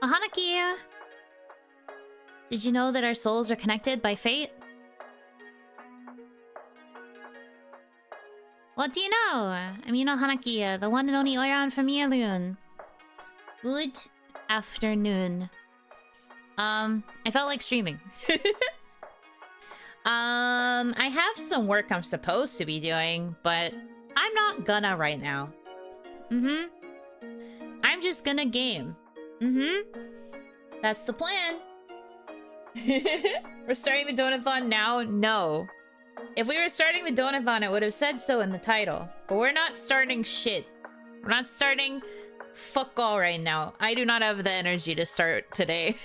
Oh, Hanaki! Did you know that our souls are connected by fate? What do you know? I'm Yuno Hanaki, the one and only Oiran from Yalun. Good afternoon. I felt like streaming. I have some work I'm supposed to be doing, but I'm not gonna right now. I'm just gonna game. That's the plan. We're starting the Donathon now? No. If we were starting the Donathon, it would have said so in the title. But we're not starting shit. We're not starting fuck all right now. I do not have the energy to start today.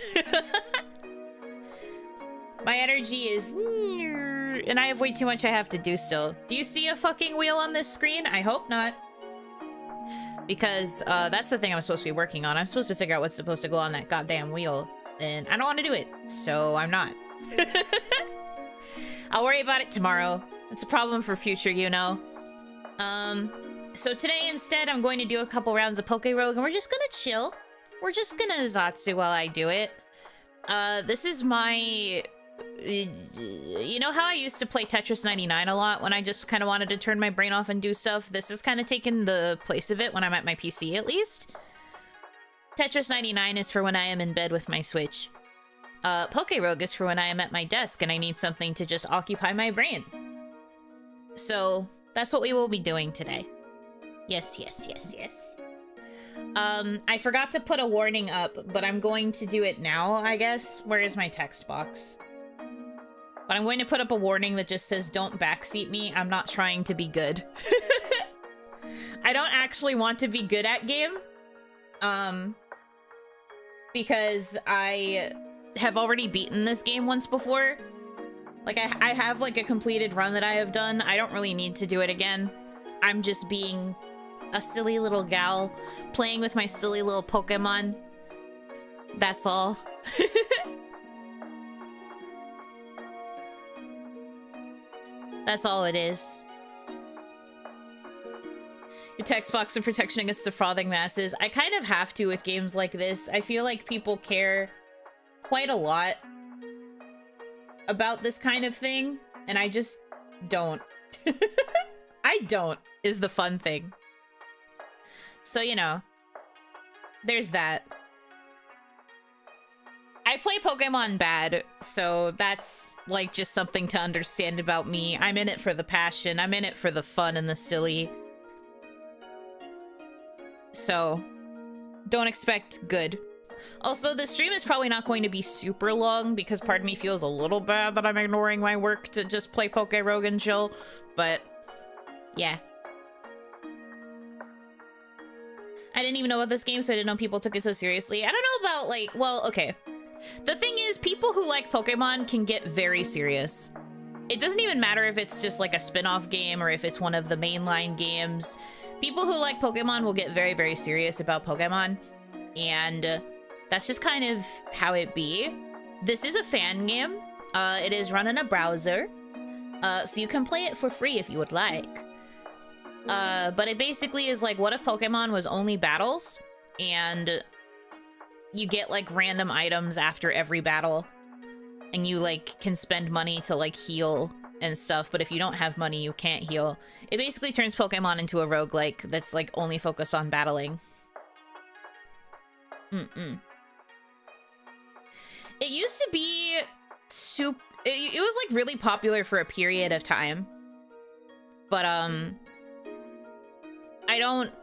My energy is... And I have way too much I have to do still. Do you see a fucking wheel on this screen? I hope not. Because that's the thing I'm supposed to be working on. I'm supposed to figure out what's supposed to go on that goddamn wheel. And I don't want to do it. So I'm not. I'll worry about it tomorrow. It's a problem for future, you know. So today instead I'm going to do a couple rounds of PokeRogue and we're just gonna chill. We're just gonna Zatsu while I do it. This is my... You know how I used to play Tetris 99 a lot when I just kind of wanted to turn my brain off and do stuff? This has kind of taken the place of it when I'm at my PC, at least. Tetris 99 is for when I am in bed with my Switch. PokeRogue is for when I am at my desk and I need something to just occupy my brain. So, that's what we will be doing today. Yes. I forgot to put a warning up, but I'm going to do it now, I guess. Where is my text box? But I'm going to put up a warning that just says, don't backseat me. I'm not trying to be good. I don't actually want to be good at game. Because I have already beaten this game once before. Like, I have, like, a completed run that I have done. I don't really need to do it again. I'm just being a silly little gal, playing with my silly little Pokemon. That's all. That's all it is. Your text box of protection against the frothing masses. I kind of have to with games like this. I feel like people care quite a lot about this kind of thing, and I just don't. I don't, is the fun thing. So, you know, there's that. I play Pokemon bad, so that's, like, just something to understand about me. I'm in it for the passion. I'm in it for the fun and the silly. So, don't expect good. Also, the stream is probably not going to be super long because part of me feels a little bad that I'm ignoring my work to just play PokeRogue and Chill, but yeah. I didn't even know about this game, so I didn't know people took it so seriously. I don't know about, like, well, okay. The thing is, people who like Pokemon can get very serious. It doesn't even matter if it's just like a spin-off game or if it's one of the mainline games. People who like Pokemon will get very, very serious about Pokemon. And that's just kind of how it be. This is a fan game. It is run in a browser. So you can play it for free if you would like. But it basically is like, what if Pokemon was only battles? And you get like random items after every battle. And you like can spend money to like heal and stuff. But if you don't have money, you can't heal. It basically turns Pokemon into a roguelike that's like only focused on battling. It used to be it was like really popular for a period of time. But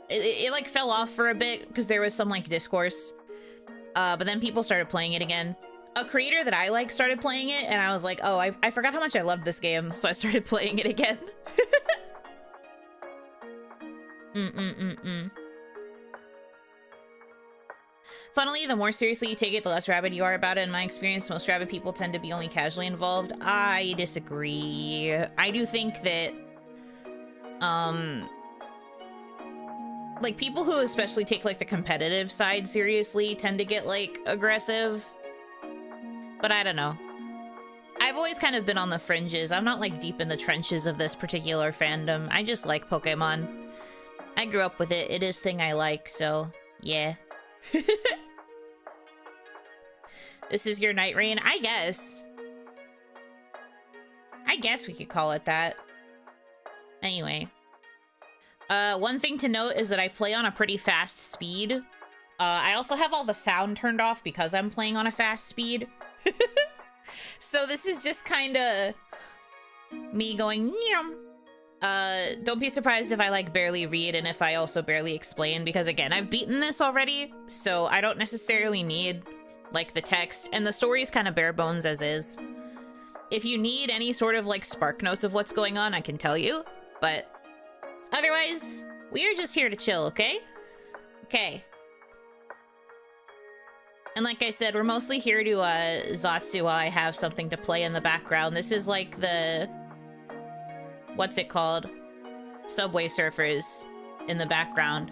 it like fell off for a bit because there was some like discourse. But then people started playing it again. A creator that I like started playing it and I was like, oh, I forgot how much I loved this game, so I started playing it again. Funnily, the more seriously you take it, the less rabid you are about it. In my experience, most rabid people tend to be only casually involved. I disagree. I do think that, like, people who especially take, like, the competitive side seriously tend to get, like, aggressive. But I don't know. I've always kind of been on the fringes. I'm not, like, deep in the trenches of this particular fandom. I just like Pokemon. I grew up with it. It is thing I like, so, yeah. This is your night rain? I guess. I guess we could call it that. Anyway. One thing to note is that I play on a pretty fast speed. I also have all the sound turned off because I'm playing on a fast speed. So this is just kind of me going, Nyam. Don't be surprised if I like barely read and if I also barely explain, because again, I've beaten this already, so I don't necessarily need like the text, and the story is kind of bare bones as is. If you need any sort of like spark notes of what's going on, I can tell you, but otherwise, we are just here to chill, okay? Okay. And like I said, we're mostly here to Zatsu while I have something to play in the background. This is like the... what's it called? Subway Surfers in the background.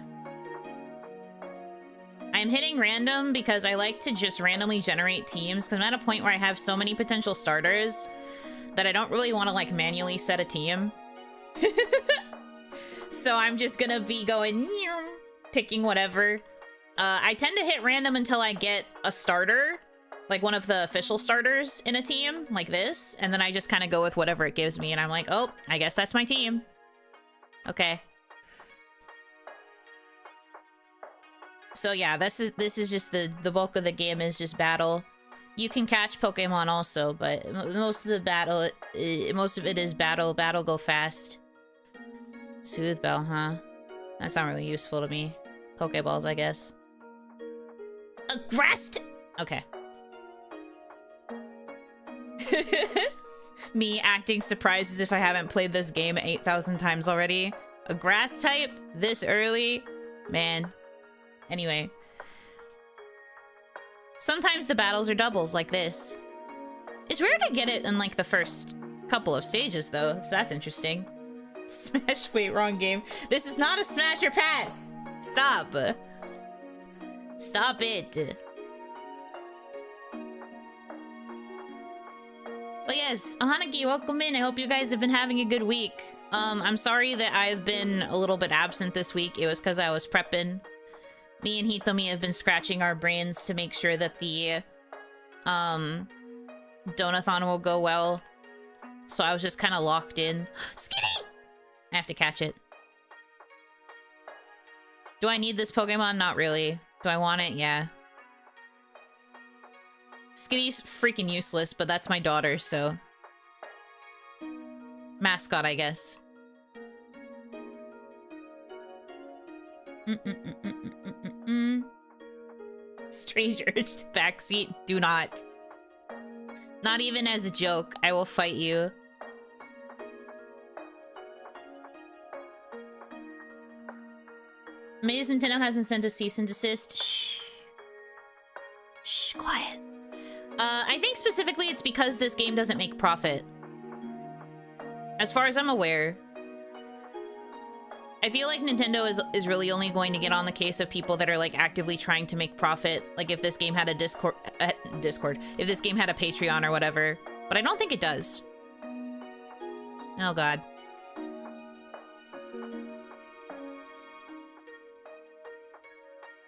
I'm hitting random because I like to just randomly generate teams, because I'm at a point where I have so many potential starters that I don't really want to like manually set a team. So I'm just gonna be going, picking whatever. I tend to hit random until I get a starter, like one of the official starters in a team, like this, and then I just kind of go with whatever it gives me, and I'm like, oh, I guess that's my team. Okay. So yeah, this is just the bulk of the game is just battle. You can catch Pokemon also, but most of the battle, most of it is battle. Battle go fast. Soothe Bell, huh? That's not really useful to me. Pokeballs, I guess. Aggressed. Okay. Me acting surprised as if I haven't played this game 8,000 times already. A grass type this early? Man. Anyway. Sometimes the battles are doubles like this. It's rare to get it in like the first couple of stages though, so that's interesting. Smash, wait, wrong game. This is not a smash or pass. Stop. Stop it. But yes, Hanaki, welcome in. I hope you guys have been having a good week. I'm sorry that I've been a little bit absent this week. It was because I was prepping. Me and Hitomi have been scratching our brains to make sure that the Donathon will go well. So I was just kind of locked in. Skinny! I have to catch it. Do I need this Pokemon? Not really. Do I want it? Yeah. Skitty's freaking useless, but that's my daughter, so... mascot, I guess. Strange urge to backseat. Do not. Not even as a joke. I will fight you. Amazed Nintendo hasn't sent a cease and desist. Shh. Shh, quiet. I think specifically it's because this game doesn't make profit. As far as I'm aware. I feel like Nintendo is really only going to get on the case of people that are like actively trying to make profit. Like if this game had a Discord, if this game had a Patreon or whatever. But I don't think it does. Oh god.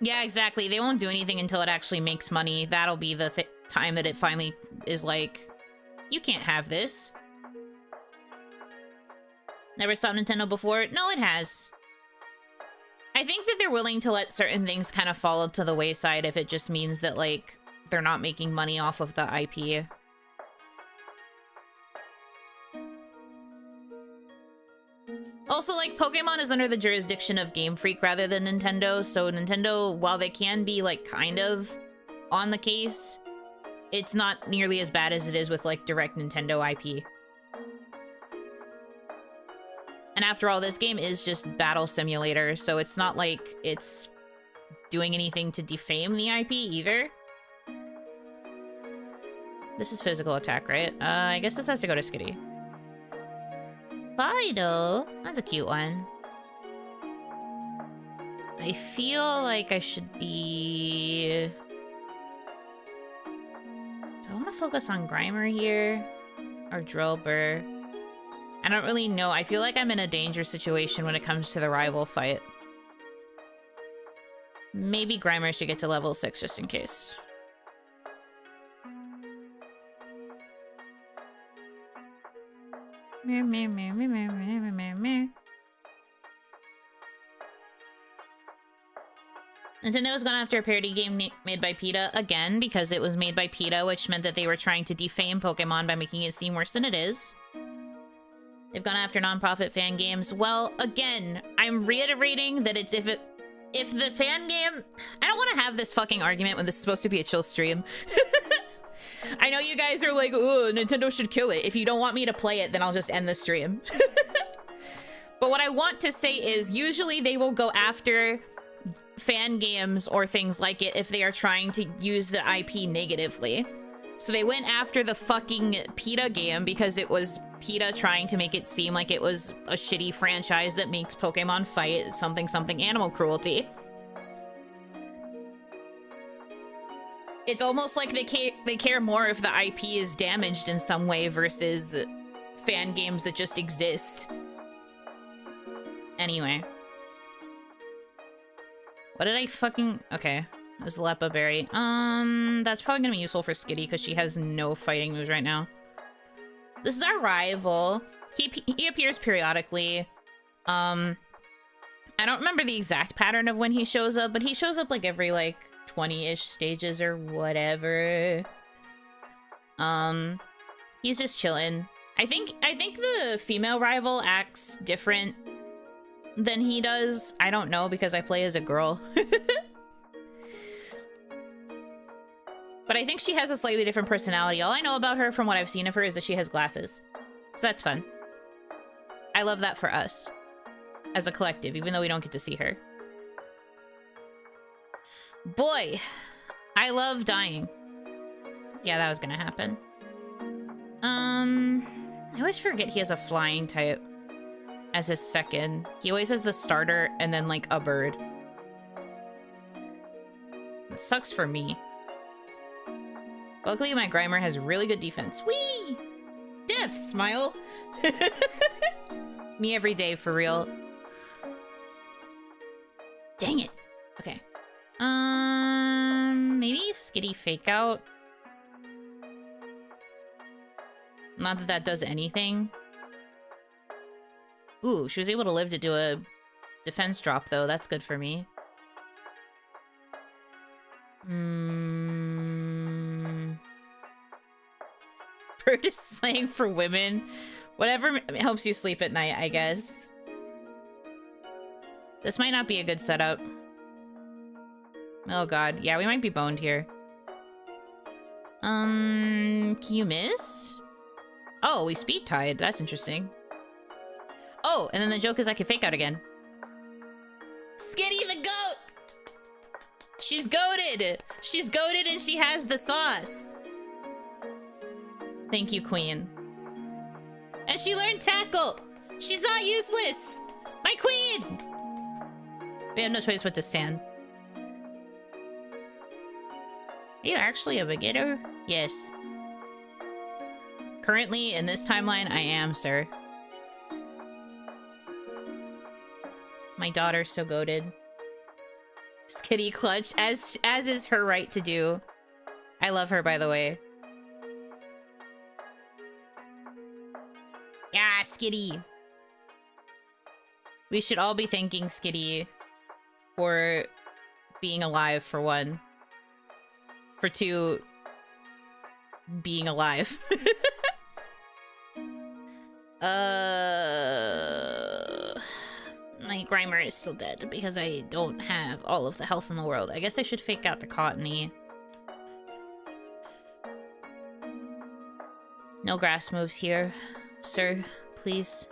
Yeah, exactly. They won't do anything until it actually makes money. That'll be the time that it finally is like, you can't have this. Never saw Nintendo before? No, it has. I think that they're willing to let certain things kind of fall to the wayside if it just means that, like, they're not making money off of the IP. Also, like, Pokemon is under the jurisdiction of Game Freak rather than Nintendo, so Nintendo, while they can be, like, kind of on the case, it's not nearly as bad as it is with, like, direct Nintendo IP. And after all, this game is just Battle Simulator, so it's not like it's doing anything to defame the IP either. This is physical attack, right? I guess this has to go to Skitty. Fido! That's a cute one. I feel like I should be... do I want to focus on Grimer here? Or Drillbur? I don't really know. I feel like I'm in a dangerous situation when it comes to the rival fight. Maybe Grimer should get to level 6 just in case. Nintendo's gone after a parody game made by PETA again because it was made by PETA, which meant that they were trying to defame Pokemon by making it seem worse than it is. They've gone after non-profit fan games. Well, again, I'm reiterating that it's if the fan game... I don't want to have this fucking argument when this is supposed to be a chill stream. I know you guys are like, oh, Nintendo should kill it. If you don't want me to play it, then I'll just end the stream. But what I want to say is usually they will go after fan games or things like it if they are trying to use the IP negatively. So they went after the fucking PETA game because it was PETA trying to make it seem like it was a shitty franchise that makes Pokemon fight something animal cruelty. It's almost like they care more if the IP is damaged in some way versus fan games that just exist. Anyway. What did I fucking... Okay. It was Lepa Berry. That's probably gonna be useful for Skitty because she has no fighting moves right now. This is our rival. He appears periodically. I don't remember the exact pattern of when he shows up, but he shows up like every like 20-ish stages or whatever. He's just chilling. I think the female rival acts different than he does. I don't know because I play as a girl. But I think she has a slightly different personality. All I know about her from what I've seen of her is that she has glasses. So that's fun. I love that for us as a collective, even though we don't get to see her. Boy, I love dying. Yeah, that was gonna happen. I always forget he has a flying type as his second. He always has the starter and then like a bird. It sucks for me. Luckily, my Grimer has really good defense. Whee! Death, smile. Me every day, for real. Dang it. Okay. Maybe Skitty fake out. Not that that does anything. Ooh, she was able to live to do a defense drop, though. That's good for me. Bird is slang for women. Whatever helps you sleep at night, I guess. This might not be a good setup. Oh god. Yeah, we might be boned here. Can you miss? Oh, we speed tied. That's interesting. Oh, and then the joke is I can fake out again. Skitty the goat! She's goated! She's goated and she has the sauce. Thank you, queen. And she learned tackle! She's not useless! My queen! We have no choice but to stand. Are you actually a beginner? Yes. Currently, in this timeline, I am, sir. My daughter's so goated. Skitty clutch, as is her right to do. I love her, by the way. Yeah, Skitty. We should all be thanking Skitty for being alive, for one. For two, being alive. My Grimer is still dead because I don't have all of the health in the world. I guess I should fake out the Cottony. No grass moves here, sir. Please.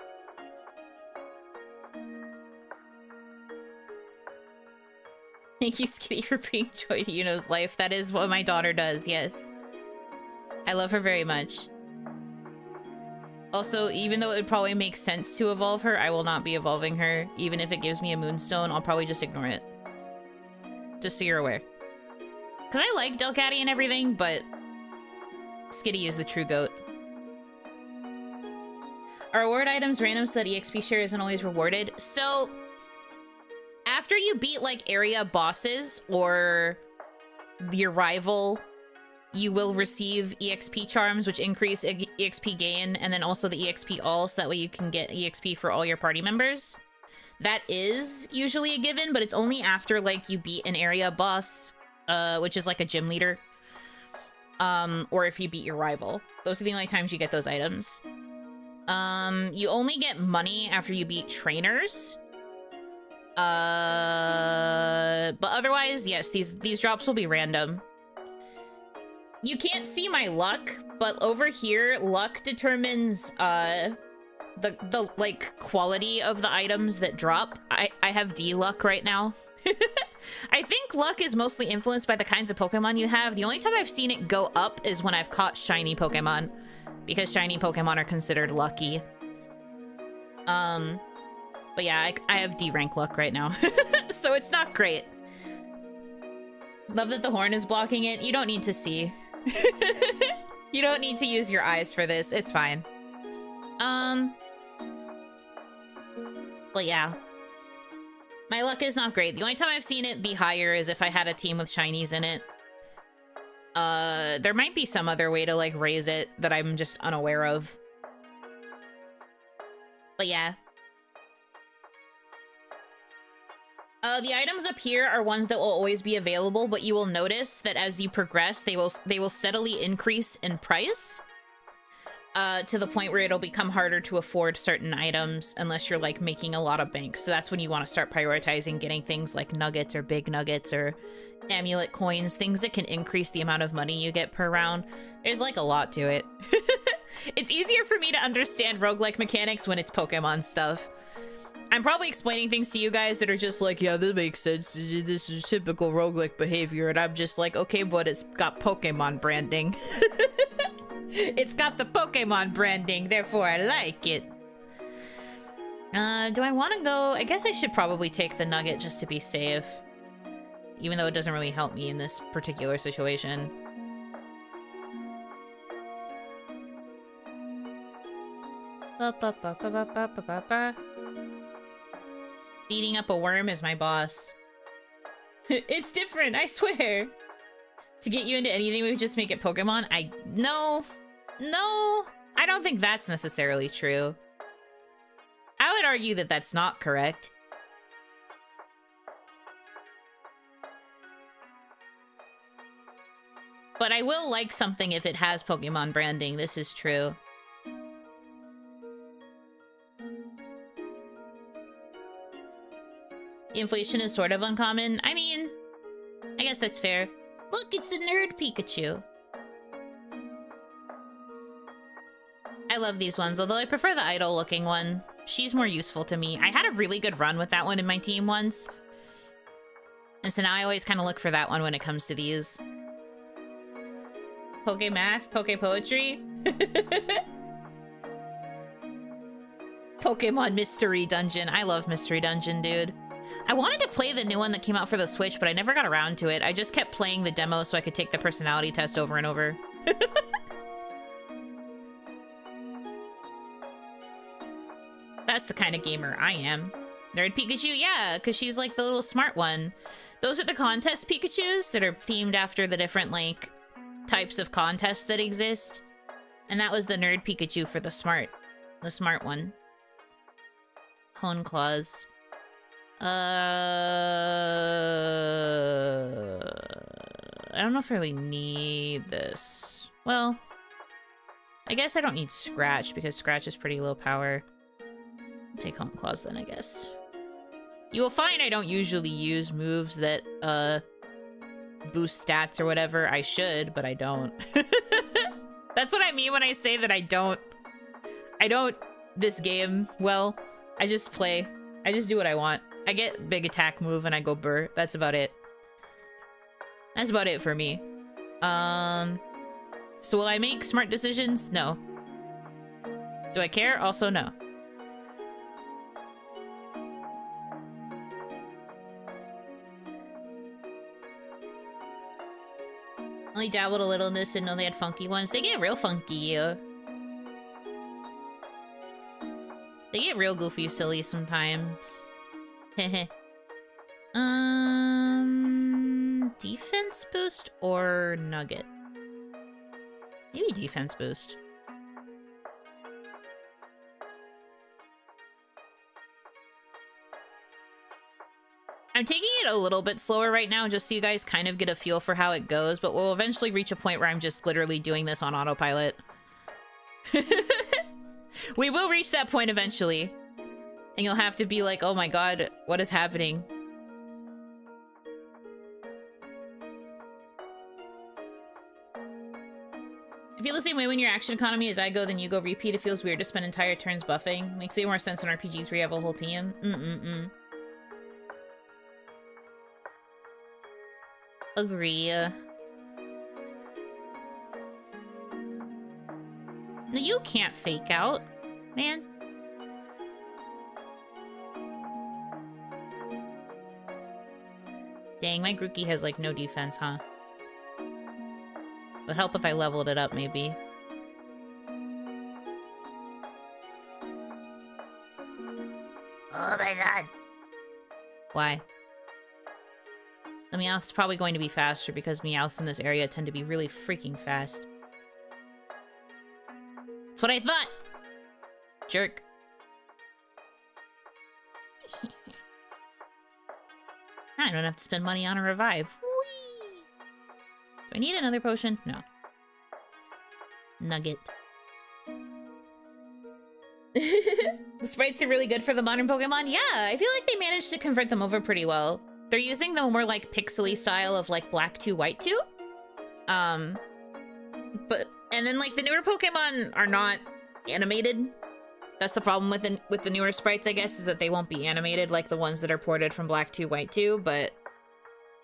Thank you, Skitty, for bringing joy to Yuno's life. That is what my daughter does, yes. I love her very much. Also, even though it would probably make sense to evolve her, I will not be evolving her. Even if it gives me a moonstone, I'll probably just ignore it. Just so you're aware. Because I like Delcatty and everything, but Skitty is the true goat. Are reward items random so that EXP share isn't always rewarded? So, after you beat, like, area bosses or your rival you will receive EXP charms, which increase EXP gain, and then also the EXP all, so that way you can get EXP for all your party members. That is usually a given, but it's only after, like, you beat an area boss, which is like a gym leader, or if you beat your rival. Those are the only times you get those items. You only get money after you beat trainers. But otherwise, yes, these drops will be random. You can't see my luck, but over here, luck determines, the like, quality of the items that drop. I have D luck right now. I think luck is mostly influenced by the kinds of Pokemon you have. The only time I've seen it go up is when I've caught shiny Pokemon, because shiny Pokemon are considered lucky. But yeah, I have D rank luck right now, so it's not great. Love that the horn is blocking it. You don't need to see. You don't need to use your eyes for this. It's fine. But yeah. My luck is not great. The only time I've seen it be higher is if I had a team with shinies in it. There might be some other way to, like, raise it that I'm just unaware of. But yeah. The items up here are ones that will always be available, but you will notice that as you progress, they will steadily increase in price. To the point where it'll become harder to afford certain items unless you're, like, making a lot of bank. So that's when you want to start prioritizing getting things like nuggets or big nuggets or amulet coins, things that can increase the amount of money you get per round. There's, like, a lot to it. It's easier for me to understand roguelike mechanics when it's Pokemon stuff. I'm probably explaining things to you guys that are just like, yeah, this makes sense. This is typical roguelike behavior. And I'm just like, okay, but it's got Pokemon branding. It's got the Pokemon branding, therefore I like it. Do I want to go? I guess I should probably take the nugget just to be safe. Even though it doesn't really help me in this particular situation. Beating up a worm is my boss. It's different, I swear. To get you into anything, we would just make it Pokemon? No, I don't think that's necessarily true. I would argue that that's not correct. But I will like something if it has Pokemon branding, this is true. Inflation is sort of uncommon. I mean, I guess that's fair. Look, it's a nerd Pikachu. I love these ones, although I prefer the idle-looking one. She's more useful to me. I had a really good run with that one in my team once. And so now I always kind of look for that one when it comes to these. Poke math, poke poetry. Pokemon Mystery Dungeon. I love Mystery Dungeon, dude. I wanted to play the new one that came out for the Switch, but I never got around to it. I just kept playing the demo so I could take the personality test over and over. That's the kind of gamer I am. Nerd Pikachu? Yeah, because she's like the little smart one. Those are the contest Pikachus that are themed after the different, like, types of contests that exist. And that was the Nerd Pikachu for the smart one. Hone Claws. I don't know if I really need this. Well, I guess I don't need Scratch because Scratch is pretty low power. I'll take Home Claws then, I guess. You will find I don't usually use moves that boost stats or whatever. I should, but I don't. That's what I mean when I say that I don't this game well. I just play. I just do what I want. I get big attack move and I go burr. That's about it. That's about it for me. So will I make smart decisions? No. Do I care? Also no. Only dabbled a little in this and know they had funky ones. They get real funky. They get real goofy silly sometimes. Defense boost or nugget? Maybe defense boost. I'm taking it a little bit slower right now just so you guys kind of get a feel for how it goes, but we'll eventually reach a point where I'm just literally doing this on autopilot. We will reach that point eventually. And you'll have to be like, oh my god, what is happening? I feel the same way when your action economy is I go, then you go repeat. It feels weird to spend entire turns buffing. Makes way more sense in RPGs where you have a whole team. Agree. No, you can't fake out, man. Dang, my Grookey has, like, no defense, huh? Would help if I leveled it up, maybe. Oh my god. Why? The Meowth's probably going to be faster because Meowths in this area tend to be really freaking fast. That's what I thought! Jerk. I don't have to spend money on a revive. Whee! Do I need another potion? No. Nugget. The sprites are really good for the modern Pokemon? Yeah, I feel like they managed to convert them over pretty well. They're using the more, like, pixely style of, like, Black 2, White 2. And then, like, the newer Pokemon are not animated. That's the problem with the newer sprites, I guess, is that they won't be animated like the ones that are ported from Black 2, White 2, but,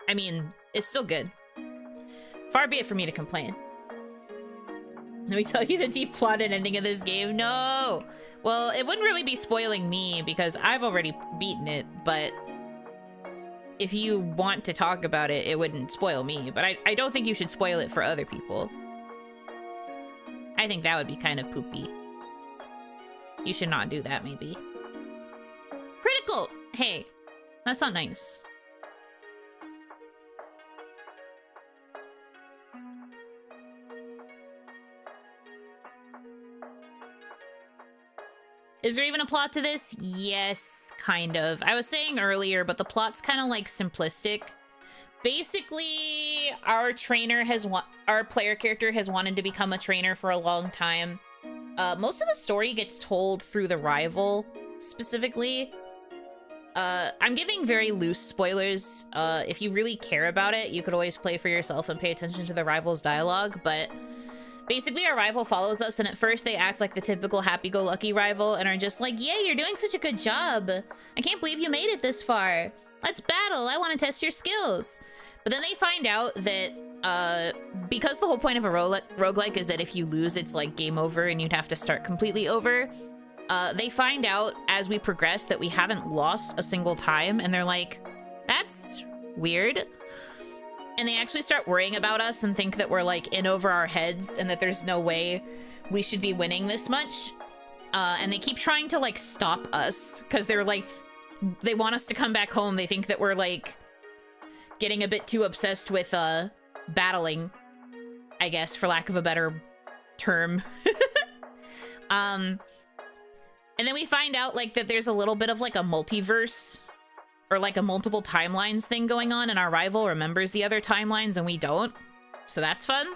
I mean, it's still good. Far be it for me to complain. Let me tell you the deep plot and ending of this game. No! Well, it wouldn't really be spoiling me because I've already beaten it, but if you want to talk about it, it wouldn't spoil me. But I don't think you should spoil it for other people. I think that would be kind of poopy. You should not do that, maybe. Critical! Hey, that's not nice. Is there even a plot to this? Yes, kind of. I was saying earlier, but the plot's kind of like simplistic. Basically, our player character has wanted to become a trainer for a long time. Most of the story gets told through the rival, specifically. I'm giving very loose spoilers. If you really care about it, you could always play for yourself and pay attention to the rival's dialogue, but basically our rival follows us, and at first they act like the typical happy-go-lucky rival and are just like, yay, you're doing such a good job. I can't believe you made it this far. Let's battle. I want to test your skills. But then they find out that because the whole point of a roguelike is that if you lose, it's like game over and you'd have to start completely over. They find out as we progress that we haven't lost a single time, and they're like, that's weird. And they actually start worrying about us and think that we're like in over our heads and that there's no way we should be winning this much. And they keep trying to like stop us because they're like, they want us to come back home. They think that we're like getting a bit too obsessed with battling, I guess, for lack of a better term. And then we find out like that there's a little bit of like a multiverse or like a multiple timelines thing going on, and our rival remembers the other timelines and we don't. So that's fun.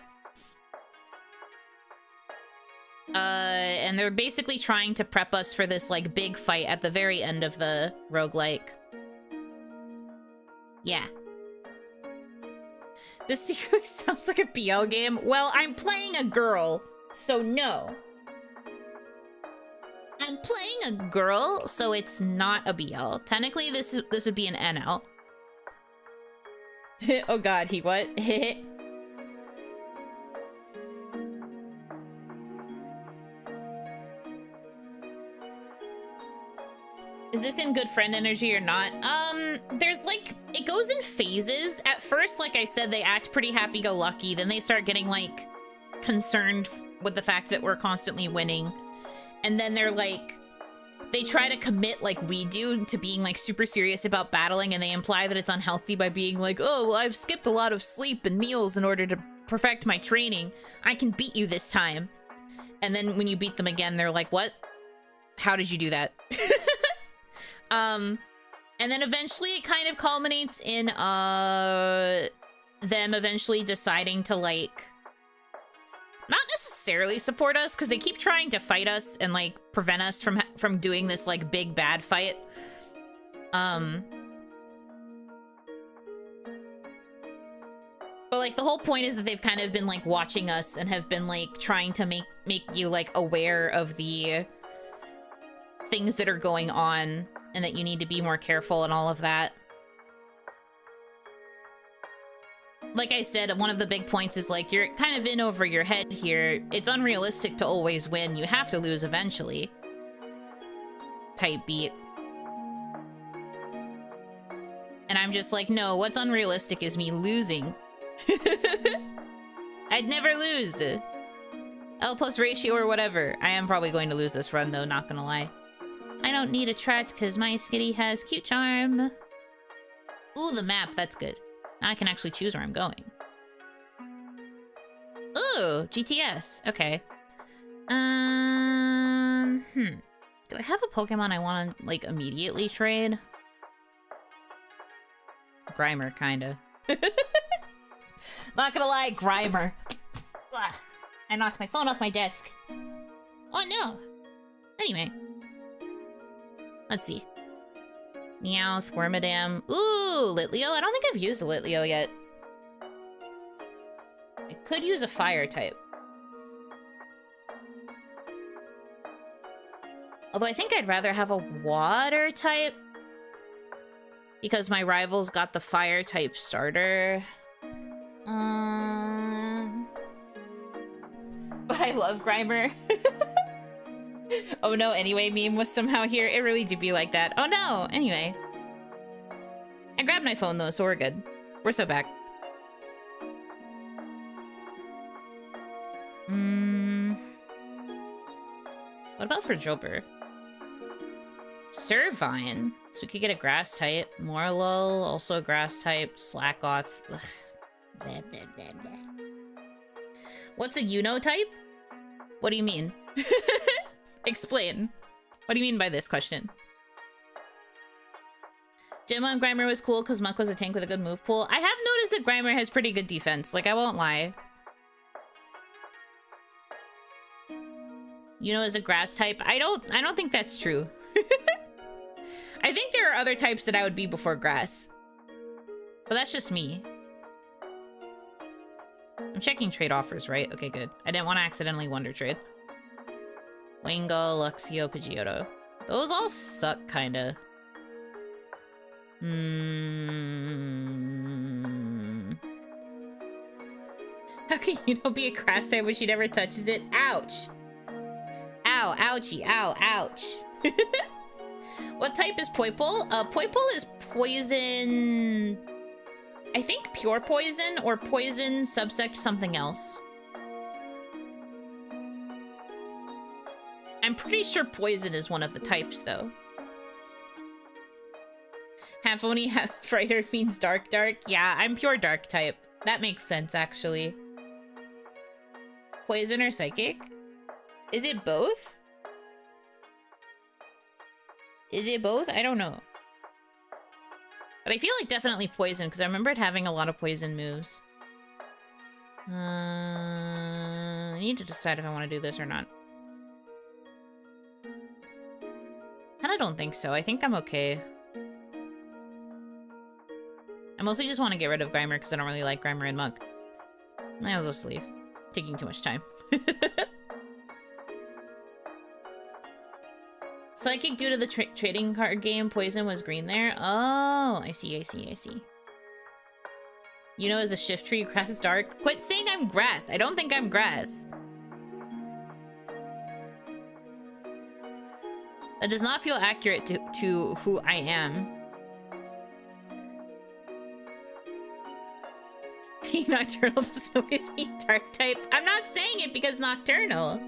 And they're basically trying to prep us for this like big fight at the very end of the roguelike. Yeah. This series sounds like a BL game. Well, I'm playing a girl, so no. I'm playing a girl, so it's not a BL. Technically, this would be an NL. Oh god, he what? Is this in good friend energy or not? There's like, it goes in phases. At first, like I said, they act pretty happy-go-lucky. Then they start getting like concerned with the fact that we're constantly winning. And then they're like, they try to commit like we do to being like super serious about battling, and they imply that it's unhealthy by being like, oh, well, I've skipped a lot of sleep and meals in order to perfect my training, I can beat you this time. And then when you beat them again, they're like, what? How did you do that? And then eventually it kind of culminates in them eventually deciding to, like, not necessarily support us, because they keep trying to fight us and, like, prevent us from doing this, like, big bad fight. But, like, the whole point is that they've kind of been, like, watching us and have been, like, trying to make you, like, aware of the things that are going on and that you need to be more careful and all of that. Like I said, one of the big points is, like, you're kind of in over your head here. It's unrealistic to always win. You have to lose eventually. Type beat. And I'm just like, no, what's unrealistic is me losing. I'd never lose. L plus ratio or whatever. I am probably going to lose this run, though, not gonna lie. I don't need a trat because my skitty has cute charm. Ooh, the map. That's good. Now I can actually choose where I'm going. Ooh, GTS. Okay. Do I have a Pokemon I want to, like, immediately trade? Grimer, kinda. Not gonna lie, Grimer. Ugh. I knocked my phone off my desk. Oh, no. Anyway. Let's see. Meowth, Wormadam. Ooh, Litleo. I don't think I've used a Litleo yet. I could use a fire type. Although I think I'd rather have a water type. Because my rival's got the fire type starter. But I love Grimer. Oh no, anyway meme was somehow here. It really did be like that. Oh no, anyway. I grabbed my phone though, so we're good. We're so back. What about for Joper? Servine. So we could get a grass type. Morlul, also a grass type. Slackoth. Blah, blah, blah, blah. What's a Yuno type? What do you mean? Explain. What do you mean by this question? Gemma and Grimer was cool because Muck was a tank with a good move pool. I have noticed that Grimer has pretty good defense. Like, I won't lie. Yuno is a grass type. I don't think that's true. I think there are other types that I would be before grass. But that's just me. I'm checking trade offers, right? Okay, good. I didn't want to accidentally wonder trade. Wingo, Luxio, Pidgeotto. Those all suck, kinda. How can Yuno be a grass type when she never touches it? Ouch! Ow, ouchie, ow, ouch. What type is Poipole? Poipole is poison... I think pure poison or poison subsect something else. I'm pretty sure poison is one of the types, though. Half Oni, half Frighter means dark. Yeah, I'm pure dark type. That makes sense, actually. Poison or psychic? Is it both? Is it both? I don't know. But I feel like definitely poison, because I remember it having a lot of poison moves. I need to decide if I want to do this or not. I don't think so. I think I'm okay. I mostly just want to get rid of Grimer because I don't really like Grimer and Muck. I'll just leave. Taking too much time. Psychic due to the trading card game, poison was green there. Oh, I see. Yuno is a shift tree, grass dark. Quit saying I'm grass. I don't think I'm grass. That does not feel accurate to who I am. Being nocturnal doesn't always mean dark type. I'm not saying it because nocturnal.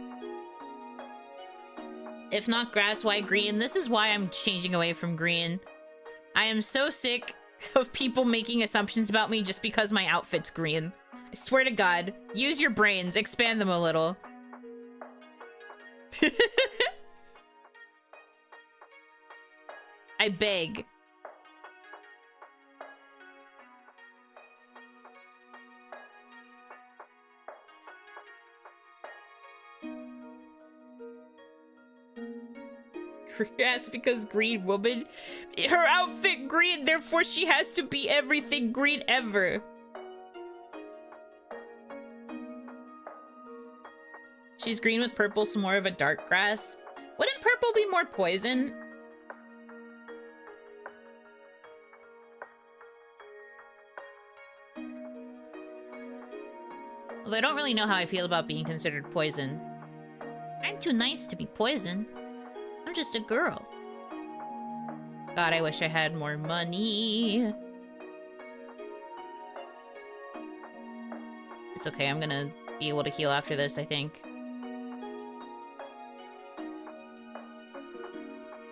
If not grass, why green? This is why I'm changing away from green. I am so sick of people making assumptions about me just because my outfit's green. I swear to God, use your brains, expand them a little. I beg. Yes, because green woman. Her outfit green, therefore she has to be everything green ever. She's green with purple, some more of a dark grass. Wouldn't purple be more poison? Although I don't really know how I feel about being considered poison. I'm too nice to be poison. I'm just a girl. God, I wish I had more money. It's okay, I'm gonna be able to heal after this, I think.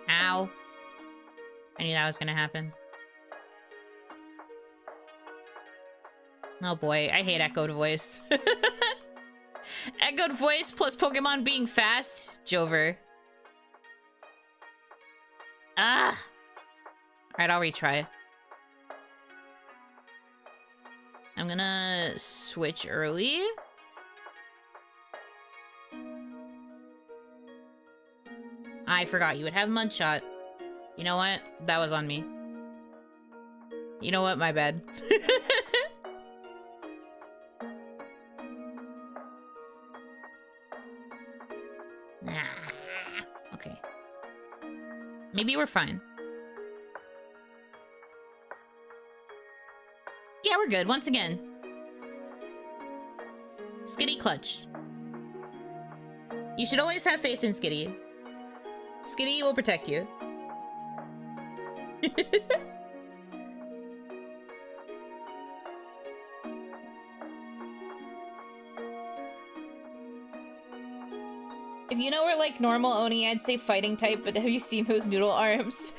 Ow. I knew that was gonna happen. Oh boy, I hate echoed voice. Echoed voice plus Pokemon being fast? Jover. Ah! Alright, I'll retry. I'm gonna switch early. I forgot you would have Mudshot. You know what? That was on me. You know what? My bad. Okay. Maybe we're fine. Yeah, we're good. Once again. Skitty clutch. You should always have faith in Skitty. Skitty will protect you. If you know we're like normal Oni, I'd say fighting type, but have you seen those noodle arms?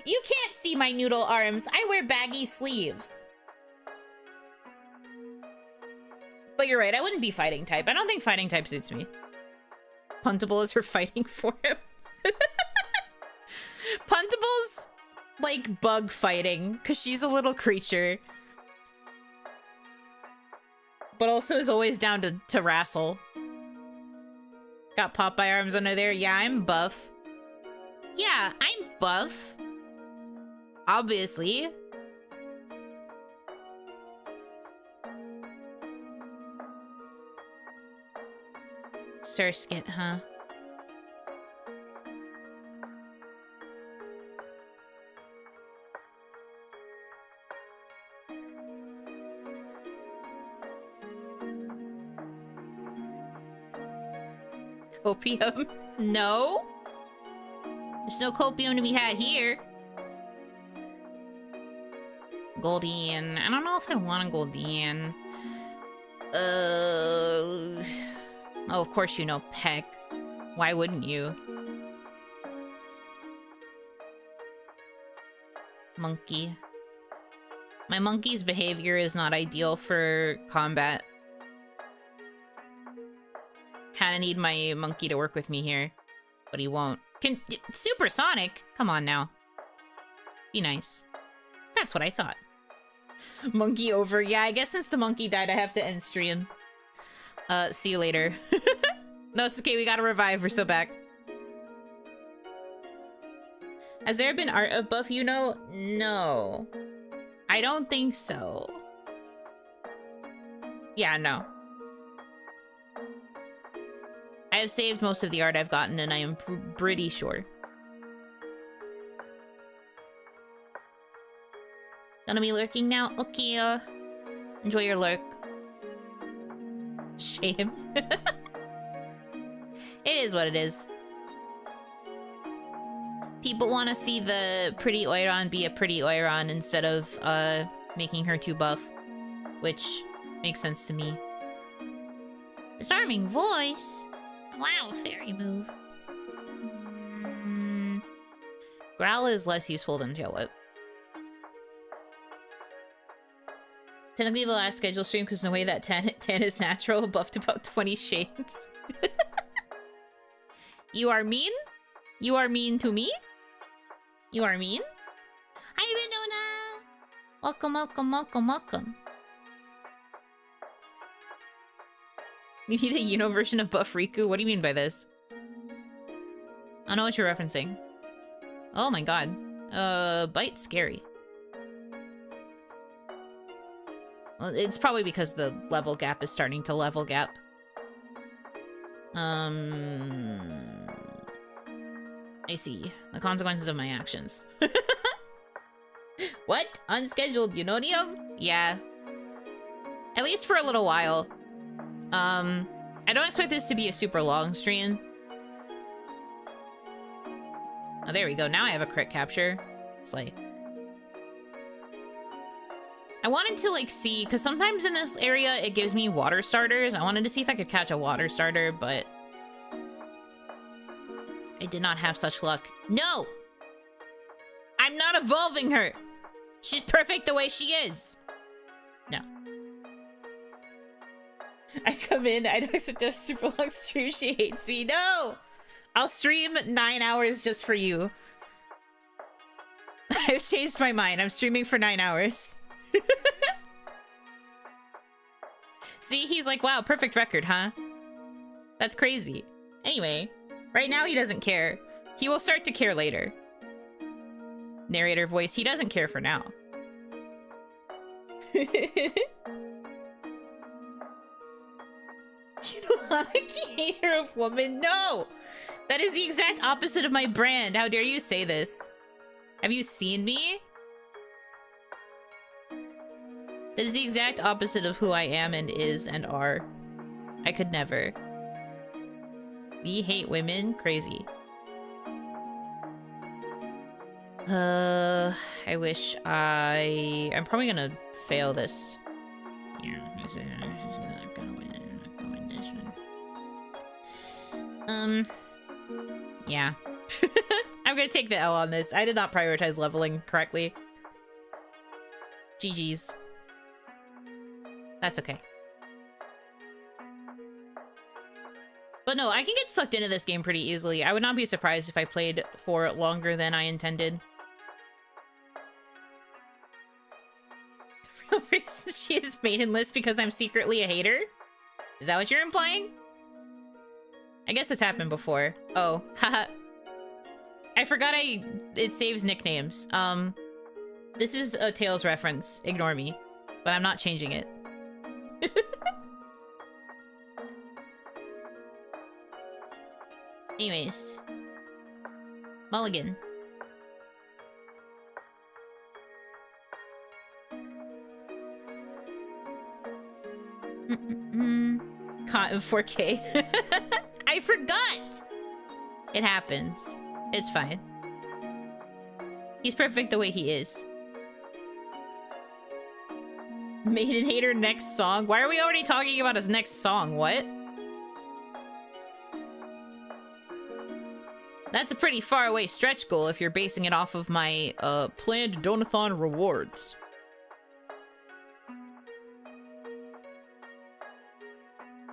You can't see my noodle arms. I wear baggy sleeves. But you're right, I wouldn't be fighting type. I don't think fighting type suits me. Puntable is her fighting form. Puntable's like bug fighting, because she's a little creature. But also is always down to wrestle. Got Popeye arms under there. Yeah, I'm buff. Yeah, I'm buff. Obviously. Surskit, huh? Copium? No? There's no copium to be had here. Goldian. I don't know if I want a Goldian. Oh, of course you know Peck. Why wouldn't you? Monkey. My monkey's behavior is not ideal for combat. Kinda need my monkey to work with me here. But he won't. Supersonic? Come on now. Be nice. That's what I thought. Monkey over. Yeah, I guess since the monkey died, I have to end stream. See you later. No, it's okay. We gotta revive. We're so back. Has there been art of Buff Yuno? No. I don't think so. Yeah, no. I have saved most of the art I've gotten, and I am pretty sure. Gonna be lurking now? Okay, enjoy your lurk. Shame. It is what it is. People want to see the pretty Oiron be a pretty Oiron instead of, making her too buff. Which makes sense to me. Disarming voice? Wow, fairy move. Growl is less useful than Tail Whip. Technically the last scheduled stream because no way that tan is natural, buffed about 20 shades. You are mean? You are mean to me? You are mean? Hi, Winona! Welcome, welcome, welcome, welcome. We need a Yuno version of Buff Riku? What do you mean by this? I don't know what you're referencing. Oh my god. Bite scary. Well, it's probably because the level gap is starting to level gap. I see. The consequences of my actions. What? Unscheduled Unonium? Yeah. At least for a little while. I don't expect this to be a super long stream. Oh, there we go. Now I have a crit capture. It's like... I wanted to, like, see... Because sometimes in this area, it gives me water starters. I wanted to see if I could catch a water starter, but... I did not have such luck. No! I'm not evolving her! She's perfect the way she is! No. I come in, I know it's a super long stream, she hates me. No! I'll stream 9 hours just for you. I've changed my mind. I'm streaming for 9 hours. See, he's like, wow, perfect record, huh? That's crazy. Anyway, right now he doesn't care. He will start to care later. Narrator voice, he doesn't care for now. You know, Hanaki, hater of woman? No! That is the exact opposite of my brand. How dare you say this? Have you seen me? That is the exact opposite of who I am and is and are. I could never. We hate women? Crazy. I wish I'm probably gonna fail this. Yeah, I'm not gonna win. I'm not gonna win this one. Yeah. I'm gonna take the L on this. I did not prioritize leveling correctly. GG's. That's okay. But no, I can get sucked into this game pretty easily. I would not be surprised if I played for longer than I intended. The real reason she is maidenless because I'm secretly a hater? Is that what you're implying? I guess this happened before. Oh, haha. I forgot it saves nicknames. This is a Tails reference. Ignore me. But I'm not changing it. Anyways. Mulligan. Caught in 4K. I forgot! It happens. It's fine. He's perfect the way he is. Maiden hater next song? Why are we already talking about his next song? What? That's a pretty far away stretch goal if you're basing it off of my planned donathon rewards.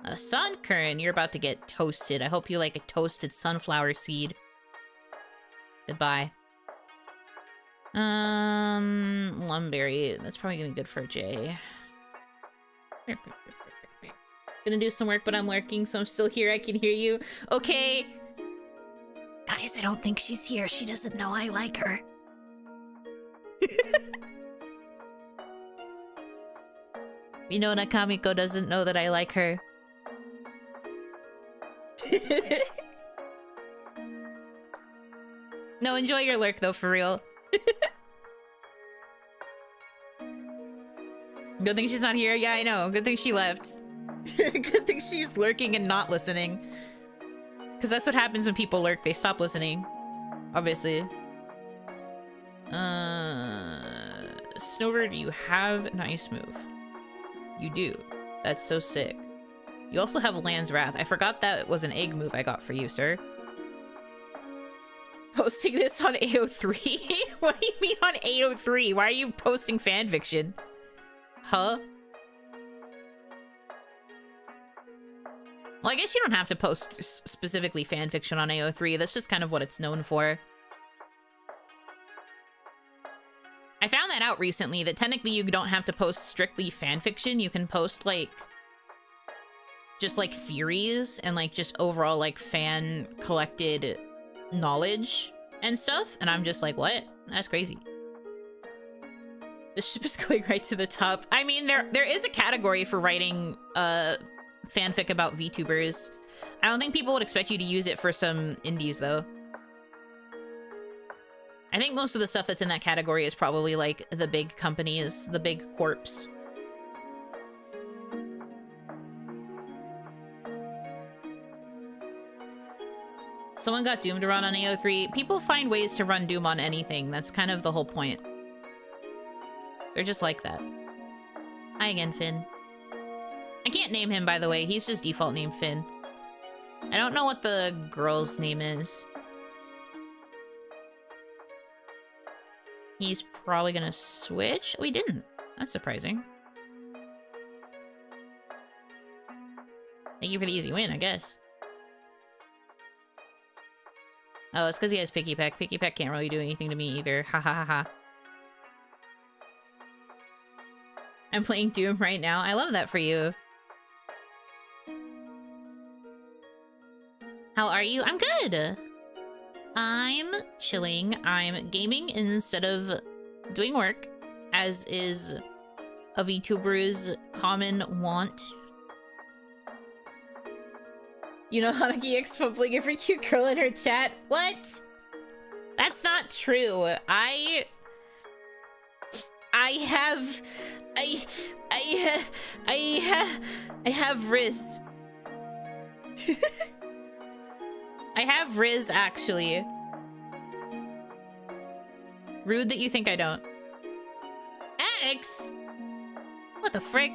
Sunkern, you're about to get toasted. I hope you like a toasted sunflower seed. Goodbye. Lumberry. That's probably gonna be good for Jay. Gonna do some work, but I'm lurking, so I'm still here. I can hear you. Okay. Guys, I don't think she's here. She doesn't know I like her. You know, Nakamiko doesn't know that I like her. No, enjoy your lurk though, for real. Good thing she's not here. Yeah, I know. Good thing she left. Good thing she's lurking and not listening. Because that's what happens when people lurk. They stop listening. Obviously. Snowbird, you have an ice move. You do. That's so sick. You also have Land's Wrath. I forgot that was an egg move I got for you, sir. Posting this on AO3? What do you mean on AO3? Why are you posting fanfiction? Huh? Well, I guess you don't have to post specifically fanfiction on AO3. That's just kind of what it's known for. I found that out recently, that technically you don't have to post strictly fanfiction. You can post, like, just, like, theories and, like, just overall, like, fan-collected knowledge and stuff. And I'm just like, what? That's crazy. The ship is going right to the top. I mean, there is a category for writing fanfic about VTubers. I don't think people would expect you to use it for some indies, though. I think most of the stuff that's in that category is probably, like, the big companies, the big corps. Someone got Doom to run on AO3. People find ways to run Doom on anything. That's kind of the whole point. They're just like that. Hi again, Finn. I can't name him, by the way. He's just default name Finn. I don't know what the girl's name is. He's probably gonna switch. Oh, he didn't. That's surprising. Thank you for the easy win, I guess. Oh, it's because he has Picky Peck. Picky Peck can't really do anything to me either. Ha ha ha ha. I'm playing Doom right now. I love that for you. How are you? I'm good. I'm chilling. I'm gaming instead of doing work, as is a VTuber's common want. You know, Hanaki exposing every cute girl in her chat. What? That's not true. I have Riz. I have Riz, actually. Rude that you think I don't. X? What the frick?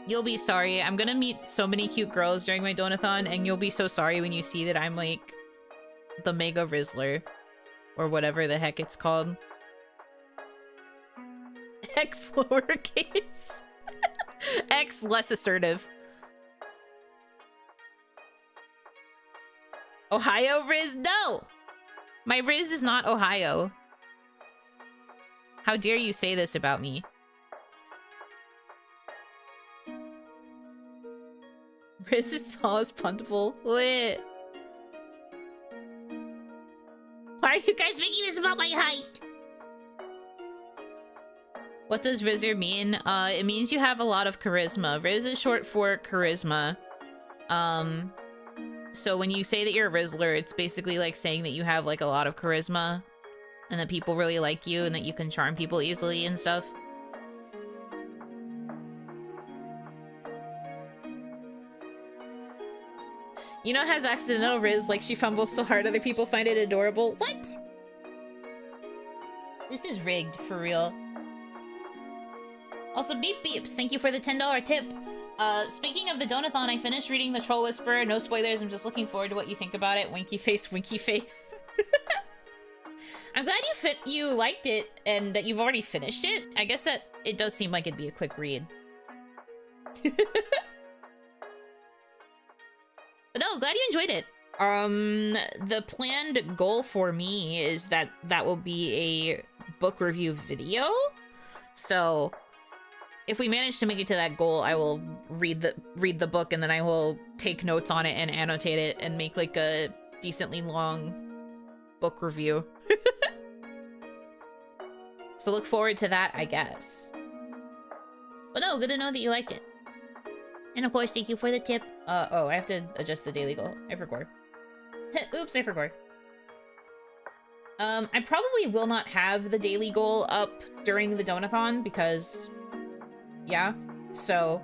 You'll be sorry. I'm gonna meet so many cute girls during my donathon, and you'll be so sorry when you see that I'm, like, the Mega Rizzler. Or whatever the heck it's called. X lowercase. X less assertive. Ohio Riz? No! My Riz is not Ohio. How dare you say this about me? Riz is tall as Puntable. What? Why are you guys making this about my height? What does Rizzer mean? It means you have a lot of charisma. Riz is short for charisma. So when you say that you're a Rizzler, it's basically like saying that you have like a lot of charisma and that people really like you and that you can charm people easily and stuff. You know, has accidental Riz, like she fumbles so hard other people find it adorable. What? This is rigged, for real. Also, Beep Beeps, thank you for the $10 tip. Speaking of the donathon, I finished reading The Troll Whisperer. No spoilers, I'm just looking forward to what you think about it. Winky face, winky face. I'm glad you liked it and that you've already finished it. I guess that it does seem like it'd be a quick read. But no, glad you enjoyed it. The planned goal for me is that will be a book review video. So if we manage to make it to that goal, I will read the book and then I will take notes on it and annotate it and make like a decently long book review. So look forward to that, I guess. But no, good to know that you liked it. And of course, thank you for the tip. Oh, I have to adjust the daily goal. I forgot. Oops, I forgot. I probably will not have the daily goal up during the donathon because, yeah. So,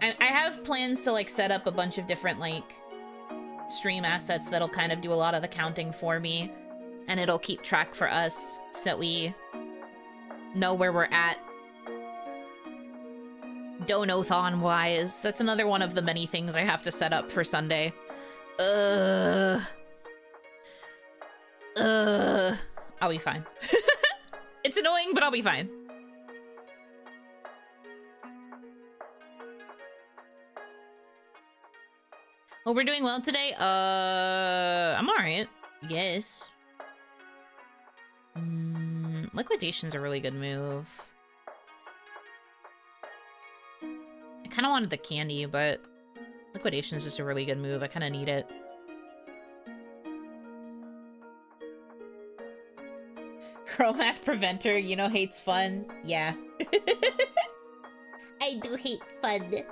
I have plans to like set up a bunch of different like stream assets that'll kind of do a lot of the counting for me, and it'll keep track for us so that we know where we're at donathon wise. That's another one of the many things I have to set up for Sunday. I'll be fine. It's annoying, but I'll be fine. Oh, we're doing well today? I'm alright. Yes. Liquidation's a really good move. I kind of wanted the candy, but Liquidation's just a really good move. I kind of need it. Girl math preventer, you know, hates fun. Yeah. I do hate fun.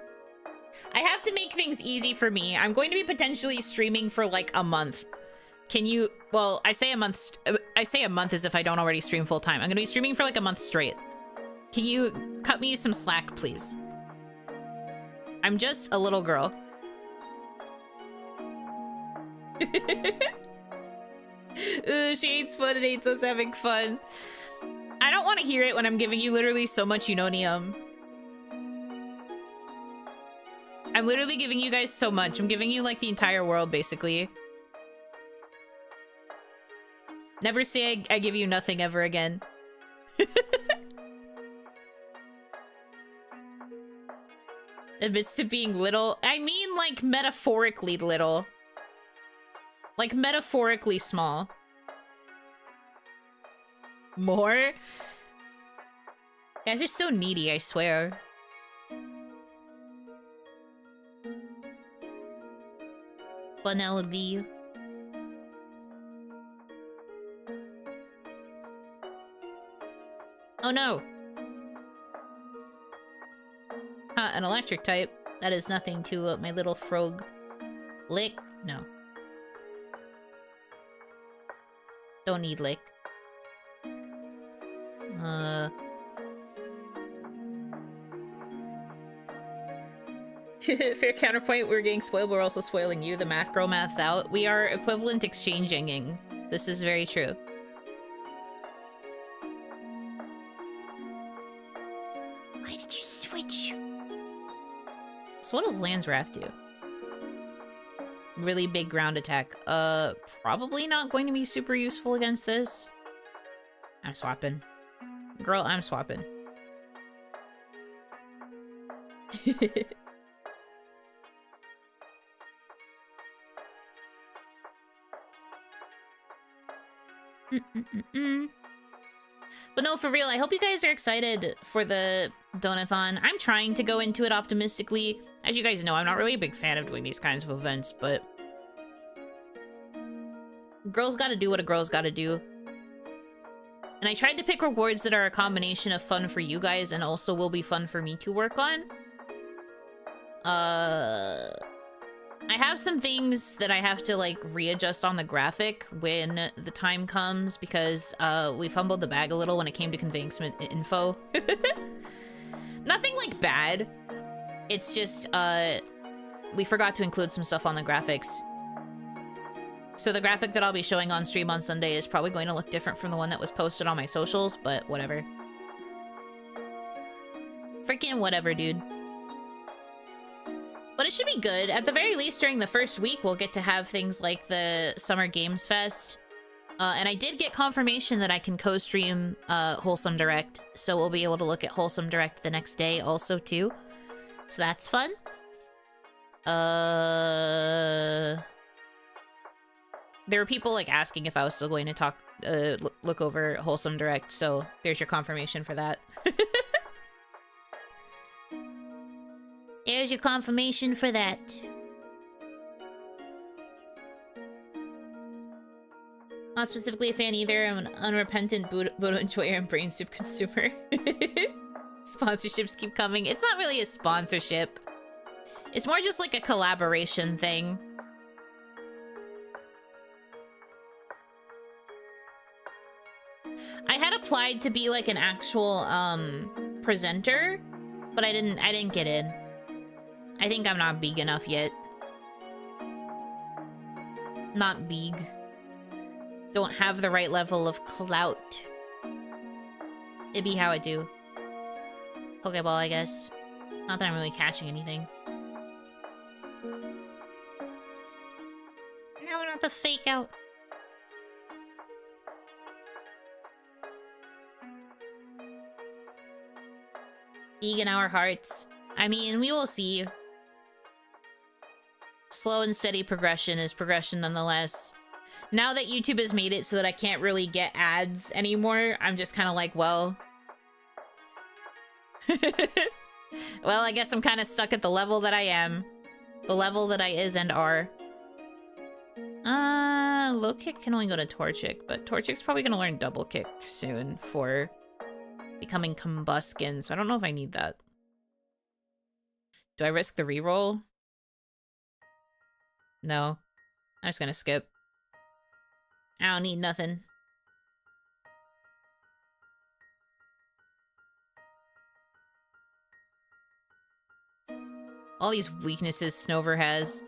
I have to make things easy for me. I'm going to be potentially streaming for like a month. Can you, well, I say a month as if I don't already stream full time. I'm gonna be streaming for like a month straight. Can you cut me some slack, please? I'm just a little girl. She hates fun and hates us having fun. I don't want to hear it when I'm giving you literally so much Unonium. I'm literally giving you guys so much. I'm giving you like the entire world, basically. Never say I give you nothing ever again. Admits to being little. I mean, like, metaphorically little. Like, metaphorically small. More? You guys are so needy, I swear. Vanellope. Oh no! An electric type. That is nothing to my little frog. Lick? No. Don't need lick. Fair counterpoint, we're getting spoiled, we're also spoiling you. The math girl maths out. We are equivalent exchanging. This is very true. Why did you switch? So what does Land's Wrath do? Really big ground attack. Probably not going to be super useful against this. I'm swapping. Girl, I'm swapping. But no, for real, I hope you guys are excited for the Donathon. I'm trying to go into it optimistically. As you guys know, I'm not really a big fan of doing these kinds of events, but girls gotta do what a girl's gotta do. And I tried to pick rewards that are a combination of fun for you guys and also will be fun for me to work on. I have some things that I have to, like, readjust on the graphic when the time comes because, we fumbled the bag a little when it came to conveying some info. Nothing, like, bad. It's just, we forgot to include some stuff on the graphics. So the graphic that I'll be showing on stream on Sunday is probably going to look different from the one that was posted on my socials, but whatever. Freaking whatever, dude. But it should be good. At the very least, during the first week, we'll get to have things like the Summer Games Fest. And I did get confirmation that I can co-stream Wholesome Direct, so we'll be able to look at Wholesome Direct the next day also, too. So that's fun. There were people, like, asking if I was still going to talk, look over Wholesome Direct, so there's your confirmation for that. There's your confirmation for that. Not specifically a fan either. I'm an unrepentant Buddha enjoyer and brain soup consumer. Sponsorships keep coming. It's not really a sponsorship. It's more just like a collaboration thing. I had applied to be like an actual presenter, but I didn't get in. I think I'm not big enough yet. Not big. Don't have the right level of clout. It'd be how I do. Pokeball, I guess. Not that I'm really catching anything. No, not the fake out. Big in our hearts. I mean, we will see. Slow and steady progression is progression nonetheless. Now that YouTube has made it so that I can't really get ads anymore, I'm just kind of like, well... well, I guess I'm kind of stuck at the level that I am. The level that I is and are. Low kick can only go to Torchic, but Torchic's probably gonna learn double kick soon for becoming Combuskin, so I don't know if I need that. Do I risk the reroll? No. I'm just gonna skip. I don't need nothing. All these weaknesses Snover has.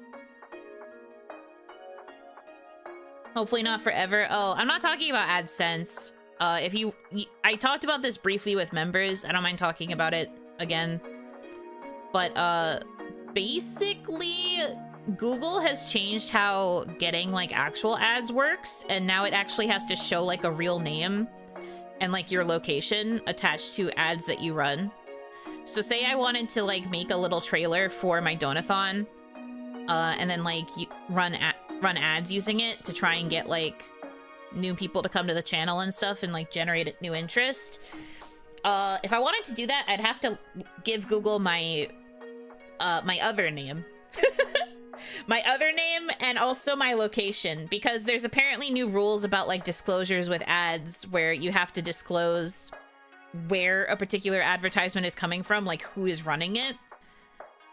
Hopefully not forever. Oh, I'm not talking about AdSense. I talked about this briefly with members. I don't mind talking about it again. But, basically, Google has changed how getting, like, actual ads works. And now it actually has to show, like, a real name and, like, your location attached to ads that you run. So say I wanted to, like, make a little trailer for my donathon, and then, like, run ads using it to try and get, like, new people to come to the channel and stuff and, like, generate new interest. If I wanted to do that, I'd have to give Google my other name. My other name and also my location, because there's apparently new rules about, like, disclosures with ads where you have to disclose where a particular advertisement is coming from, like who is running it.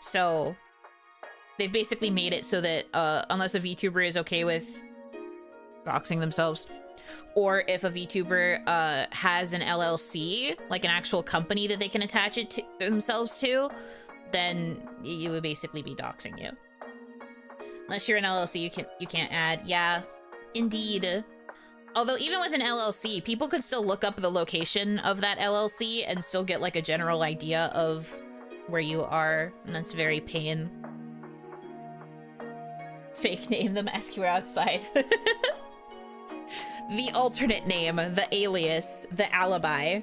So they've basically made it so that unless a VTuber is okay with doxing themselves, or if a VTuber has an LLC, like an actual company that they can attach it to themselves to, then you would basically be doxing you. Unless you're an LLC, you can't add. Yeah, indeed. Although even with an LLC, people could still look up the location of that LLC and still get, like, a general idea of where you are, and that's very pain. Fake name, the mask you were outside. The alternate name, the alias, the alibi.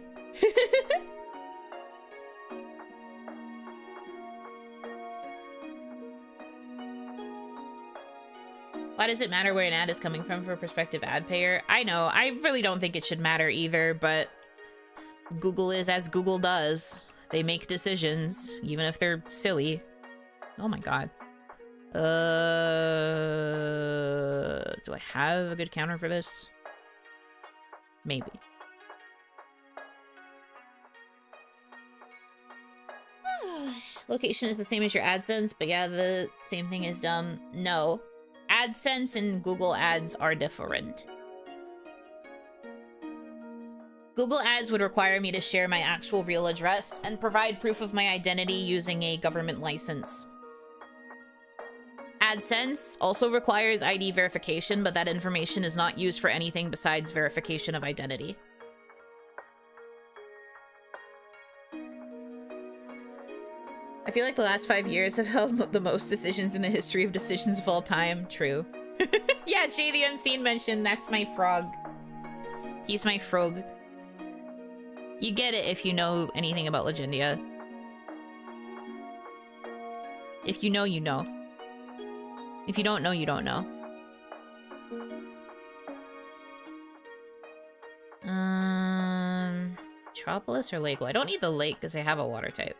Why does it matter where an ad is coming from for a prospective ad payer? I know, I really don't think it should matter either, but Google is as Google does. They make decisions, even if they're silly. Oh my god. Do I have a good counter for this? Maybe. Location is the same as your AdSense, but yeah, the same thing is dumb. No. AdSense and Google Ads are different. Google Ads would require me to share my actual real address and provide proof of my identity using a government license. AdSense also requires ID verification, but that information is not used for anything besides verification of identity. I feel like the last 5 years have held the most decisions in the history of decisions of all time. True. Yeah, Jay the Unseen mentioned that's my frog. He's my frog. You get it if you know anything about Legendia. If you know, you know. If you don't know, you don't know. Metropolis or Lake? Well, I don't need the lake because I have a water type.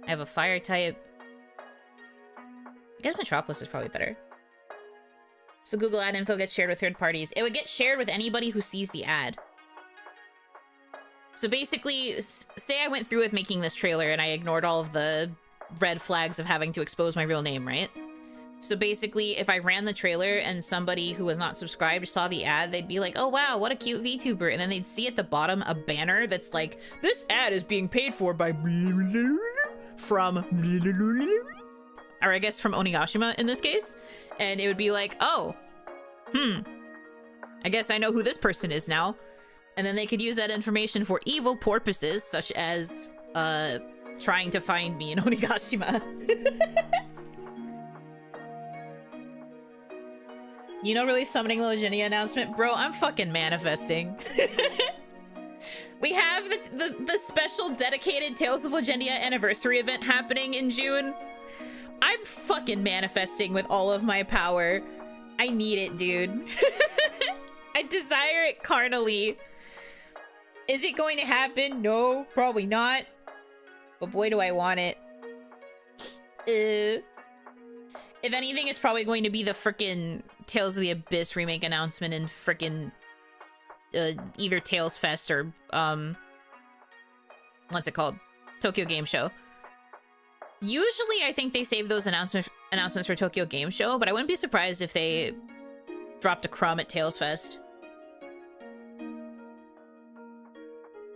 I have a fire type. I guess Metropolis is probably better. So Google ad info gets shared with third parties. It would get shared with anybody who sees the ad. So basically, say I went through with making this trailer and I ignored all of the red flags of having to expose my real name, right? So basically, if I ran the trailer and somebody who was not subscribed saw the ad, they'd be like, oh wow, what a cute VTuber. And then they'd see at the bottom a banner that's like, this ad is being paid for by from, or I guess from Onigashima in this case. And it would be like, oh, I guess I know who this person is now. And then they could use that information for evil purposes, such as trying to find me in Onigashima. You know, really summoning the Legendia announcement? Bro, I'm fucking manifesting. We have the special dedicated Tales of Legendia anniversary event happening in June. I I'm fucking manifesting with all of my power. I need it, dude. I desire it carnally. Is it going to happen? No, probably not. But boy, do I want it. If anything, it's probably going to be the frickin' Tales of the Abyss remake announcement in frickin' either Tales Fest or, what's it called? Tokyo Game Show. Usually, I think they save those announcements for Tokyo Game Show, but I wouldn't be surprised if they dropped a crumb at Tales Fest.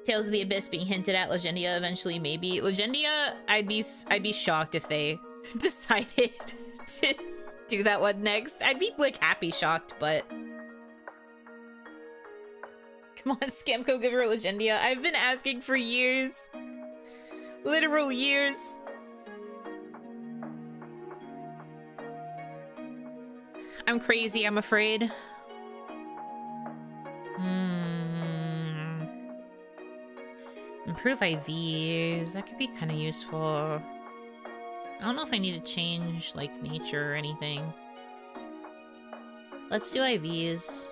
Tales of the Abyss being hinted at, Legendia eventually, maybe. Legendia, I'd be shocked if they decided to do that one next. I'd be, like, happy shocked, but... Come on, Scamco, give her a Legendia. I've been asking for years. Literal years. I'm crazy, I'm afraid. Improve IVs. That could be kind of useful. I don't know if I need to change, like, nature or anything. Let's do IVs.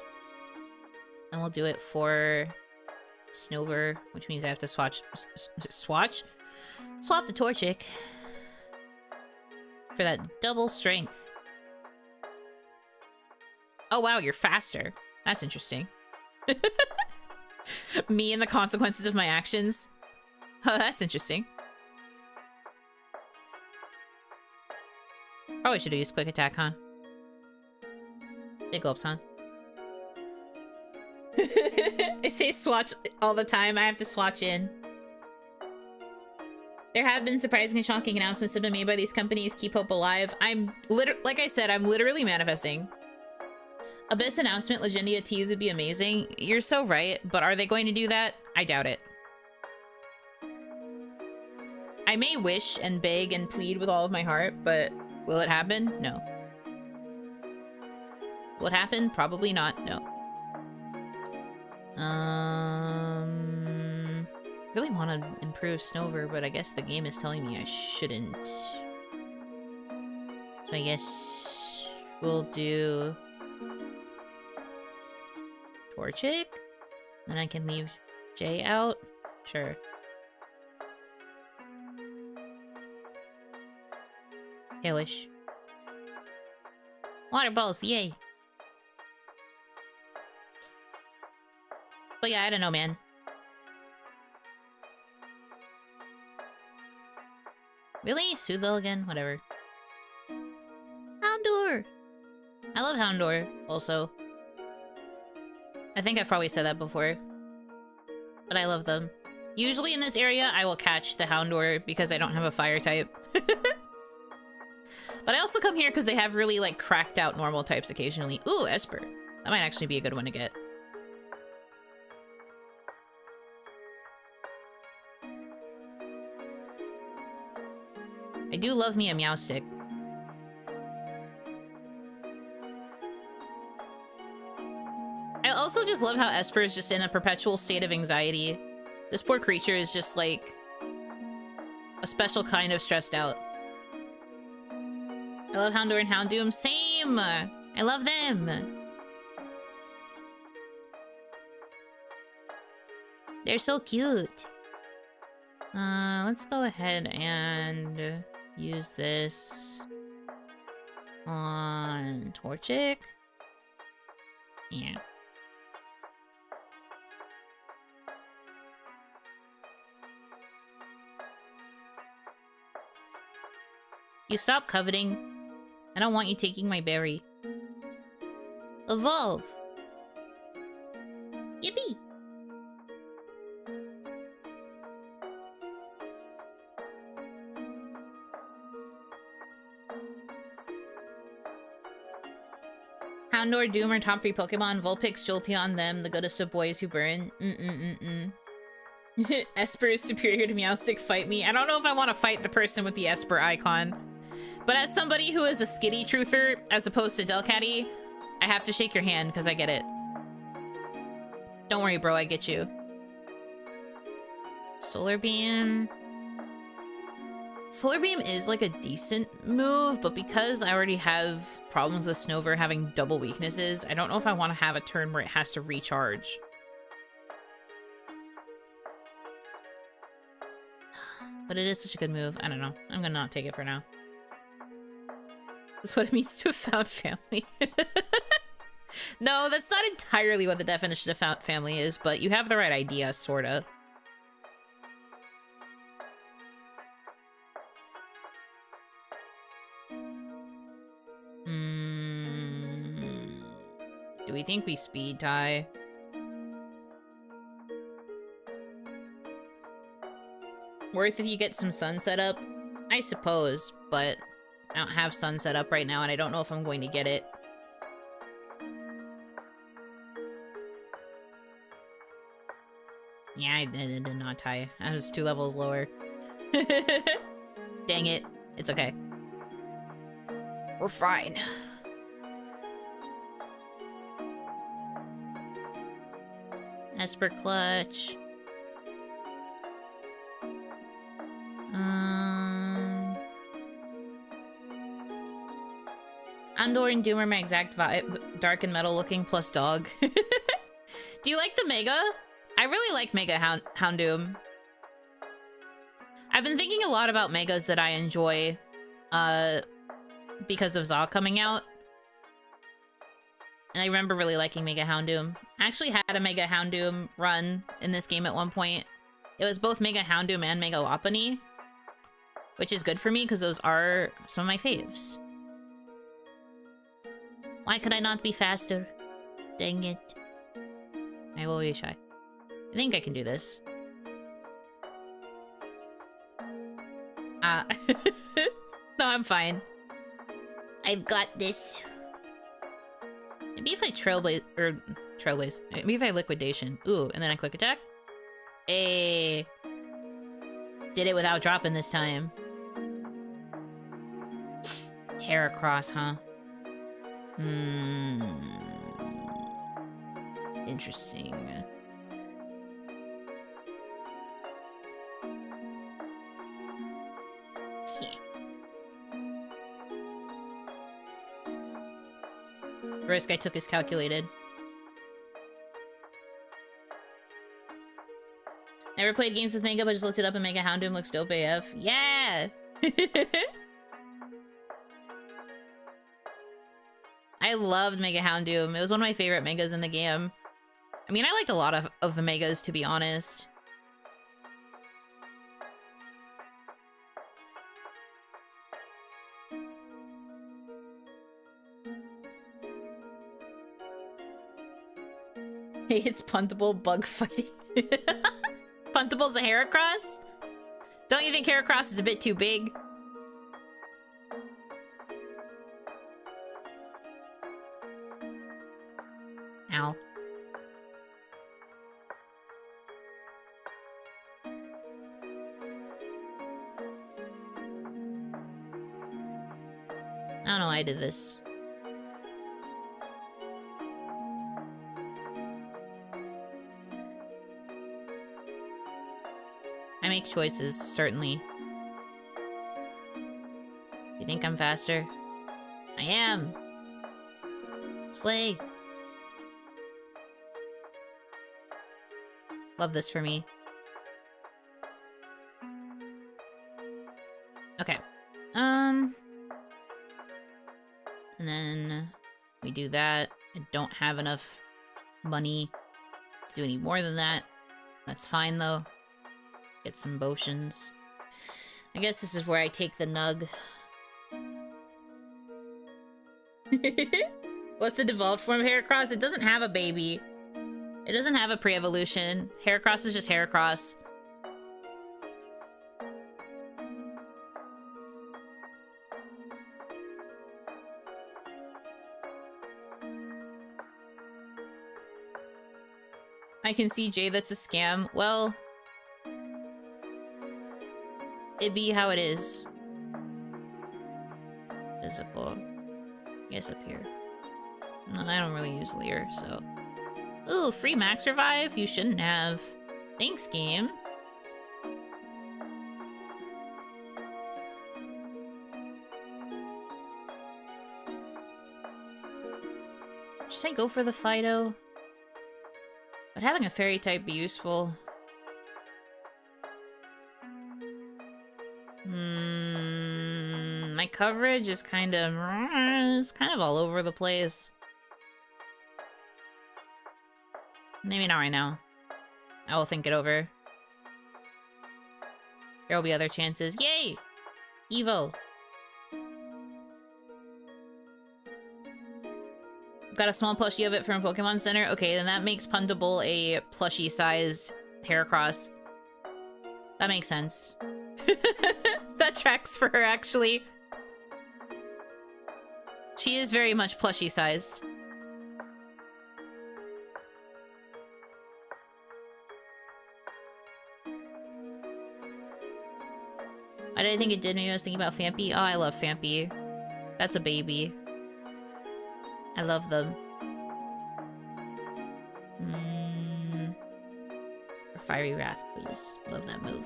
And we'll do it for Snover, which means I have to swap the Torchic for that double strength. Oh wow, you're faster. That's interesting. Me and the consequences of my actions. Oh, that's interesting. Probably should have used quick attack, huh? Big gulps, huh? I say swatch all the time. I have to swatch in. There have been surprising and shocking announcements that have been made by these companies. Keep hope alive. Like I said, I'm literally manifesting. Abyss announcement, Legendia tease would be amazing. You're so right, but are they going to do that? I doubt it. I may wish and beg and plead with all of my heart, but will it happen? No. Will it happen? Probably not. No. Really want to improve Snover, but I guess the game is telling me I shouldn't. So I guess we'll do Torchic? Then I can leave Jay out? Sure. Hellish. Water balls, yay! But yeah, I don't know, man. Really? Soothville again? Whatever. Houndour! I love Houndour, also. I think I've probably said that before. But I love them. Usually in this area, I will catch the Houndour because I don't have a fire type. But I also come here because they have really, like, cracked out normal types occasionally. Ooh, Esper. That might actually be a good one to get. I do love me a Meowstick. I also just love how Esper is just in a perpetual state of anxiety. This poor creature is just like a special kind of stressed out. I love Houndour and Houndoom. Same! I love them! They're so cute. Let's go ahead and use this on Torchic. Yeah. You stop coveting. I don't want you taking my berry. Evolve. Yippee. Houndour, Doom are top 3 Pokemon. Vulpix, Jolteon, them, the goodest of boys who burn. Esper is superior to Meowstick, fight me. I don't know if I want to fight the person with the Esper icon. But as somebody who is a Skitty truther, as opposed to Delcatty, I have to shake your hand, because I get it. Don't worry, bro, I get you. Solar Beam. Solar Beam is like a decent move, but because I already have problems with Snover having double weaknesses, I don't know if I want to have a turn where it has to recharge. But it is such a good move. I don't know. I'm gonna not take it for now. That's what it means to have found family. No, that's not entirely what the definition of found family is, but you have the right idea, sorta. Do we think we speed tie? Worth if you get some sun set up? I suppose, but I don't have sun set up right now and I don't know if I'm going to get it. Yeah, I did not tie. I was 2 levels lower. Dang it. It's okay. We're fine. Esper Clutch. Andor and Doom are my exact vibe. Dark and metal looking plus dog. Do you like the Mega? I really like Mega Houndoom. I've been thinking a lot about Megas that I enjoy because of Zaw coming out. And I remember really liking Mega Houndoom. I actually had a Mega Houndoom run in this game at one point. It was both Mega Houndoom and Mega Lopunny, which is good for me because those are some of my faves. Why could I not be faster? Dang it. I will be shy. I think I can do this. No, I'm fine. I've got this. Maybe if I Trailblaze. Maybe if I Liquidation. Ooh, and then I Quick Attack. Hey. Did it without dropping this time. Heracross, huh? Interesting. The risk I took is calculated. Never played games with Mega, but just looked it up and Mega Houndoom looks dope AF. Yeah! I loved Mega Houndoom. It was one of my favorite Megas in the game. I mean, I liked a lot of the Megas, to be honest. Hey, it's Puntable bug fighting. Puntable's a Heracross? Don't you think Heracross is a bit too big? Ow. I don't know why I did this. I make choices, certainly. You think I'm faster? I am! Slay! Love this for me. Okay. And then we do that. I don't have enough money to do any more than that. That's fine, though. Get some potions. I guess this is where I take the nug. What's the devolved form of Heracross? It doesn't have a baby. It doesn't have a pre-evolution. Heracross is just Heracross. I can see Jay, that's a scam. Well, it be how it is. Physical. Yes, up here. No, I don't really use Leer, so. Ooh, free max revive? You shouldn't have. Thanks, game. I go for the Fido? Would having a fairy type be useful? My coverage is kind of all over the place. Maybe not right now. I will think it over. There will be other chances. Yay! Evo. Got a small plushie of it from Pokemon Center. Okay, then that makes Puntable a plushie-sized Heracross. That makes sense. That tracks for her, actually. She is very much plushie-sized. Why did I think it did? Maybe I was thinking about Fampy. Oh, I love Fampy. That's a baby. I love them. For Fiery Wrath, please. Love that move.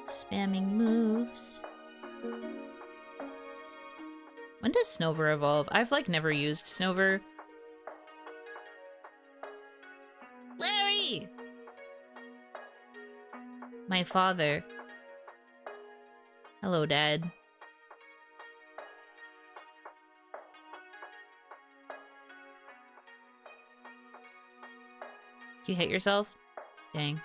Spamming moves. When does Snover evolve? I've, like, never used Snover. Larry! My father. Hello, Dad. You hit yourself? Dang.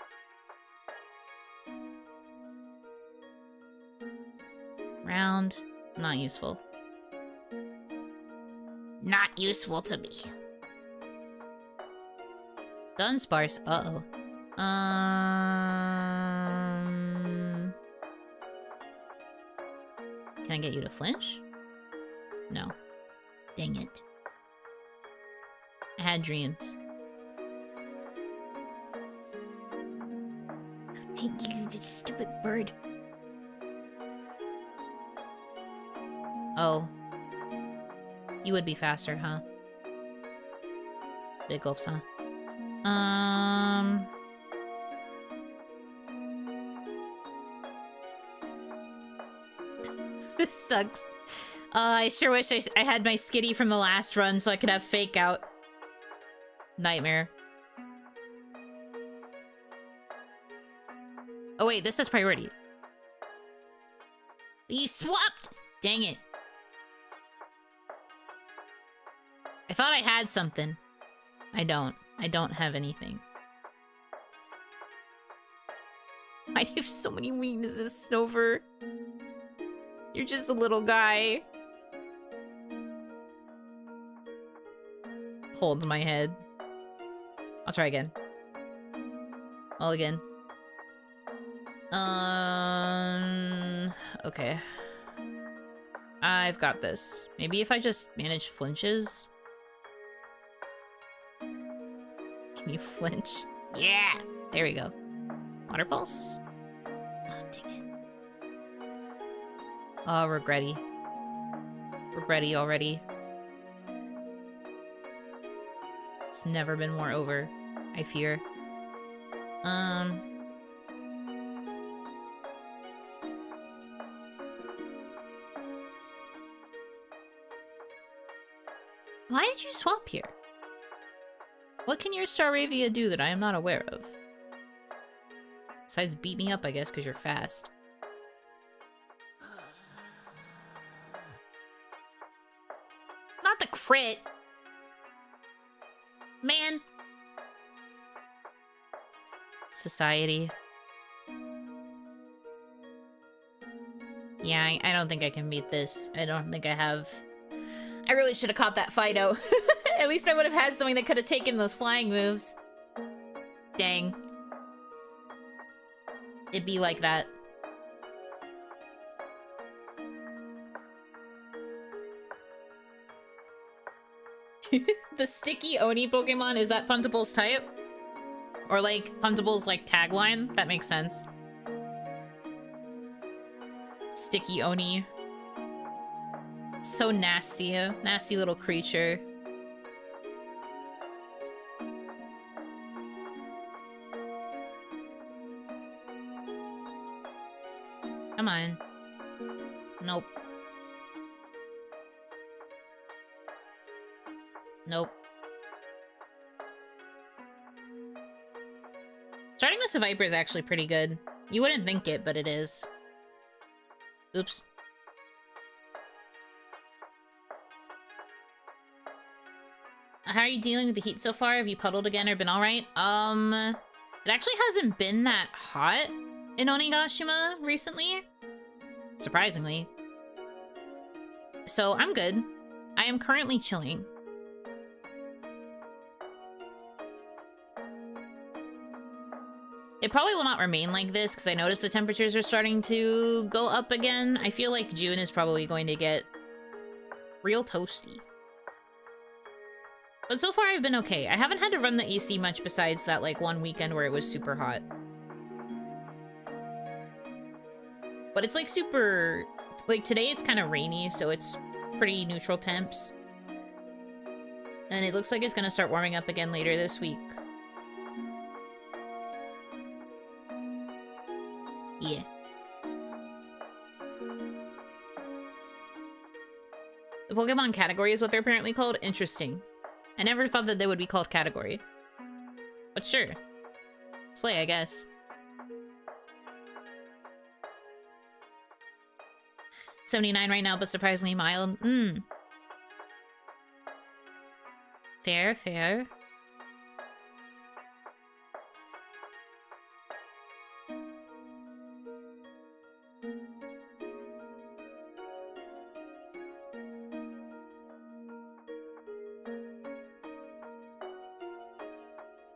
Round. Not useful. Not useful to me. Dunsparce. Uh-oh. Can I get you to flinch? No. Dang it. I had dreams. Thank you, you stupid bird. Oh. You would be faster, huh? Big gulps, huh? This sucks. I sure wish I had my Skitty from the last run so I could have Fake Out. Nightmare. Oh wait, this has priority. You swapped! Dang it. I thought I had something. I don't. I don't have anything. Why do you have so many weaknesses, Snover? You're just a little guy. Holds my head. I'll try again. All again. Okay. I've got this. Maybe if I just manage flinches? Can you flinch? Yeah! There we go. Water Pulse? Oh, dang it. Oh, regretty. Regretty already. It's never been more over, I fear. Why did you swap here? What can your Staravia do that I am not aware of? Besides beat me up, I guess, because you're fast. Not the crit! Man! Society. Yeah, I don't think I can beat this. I don't think I have... I really should have caught that Fido. At least I would have had something that could have taken those flying moves. Dang. It'd be like that. The sticky Oni Pokemon, is that Puntable's type? Or like Puntable's like tagline? That makes sense. Sticky Oni. So nasty. Nasty little creature. Come on. Nope. Nope. Starting with a Viper is actually pretty good. You wouldn't think it, but it is. Oops. How are you dealing with the heat so far? Have you puddled again or been alright? It actually hasn't been that hot in Onigashima recently. Surprisingly. So I'm good. I am currently chilling. It probably will not remain like this because I noticed the temperatures are starting to go up again. I feel like June is probably going to get real toasty. But so far I've been okay. I haven't had to run the AC much besides that like one weekend where it was super hot. But it's like super, like today it's kind of rainy, so it's pretty neutral temps. And it looks like it's gonna start warming up again later this week. Yeah. The Pokemon category is what they're apparently called. Interesting. I never thought that they would be called category. But sure. Slay, I guess. $79 right now, but surprisingly mild. Fair, fair.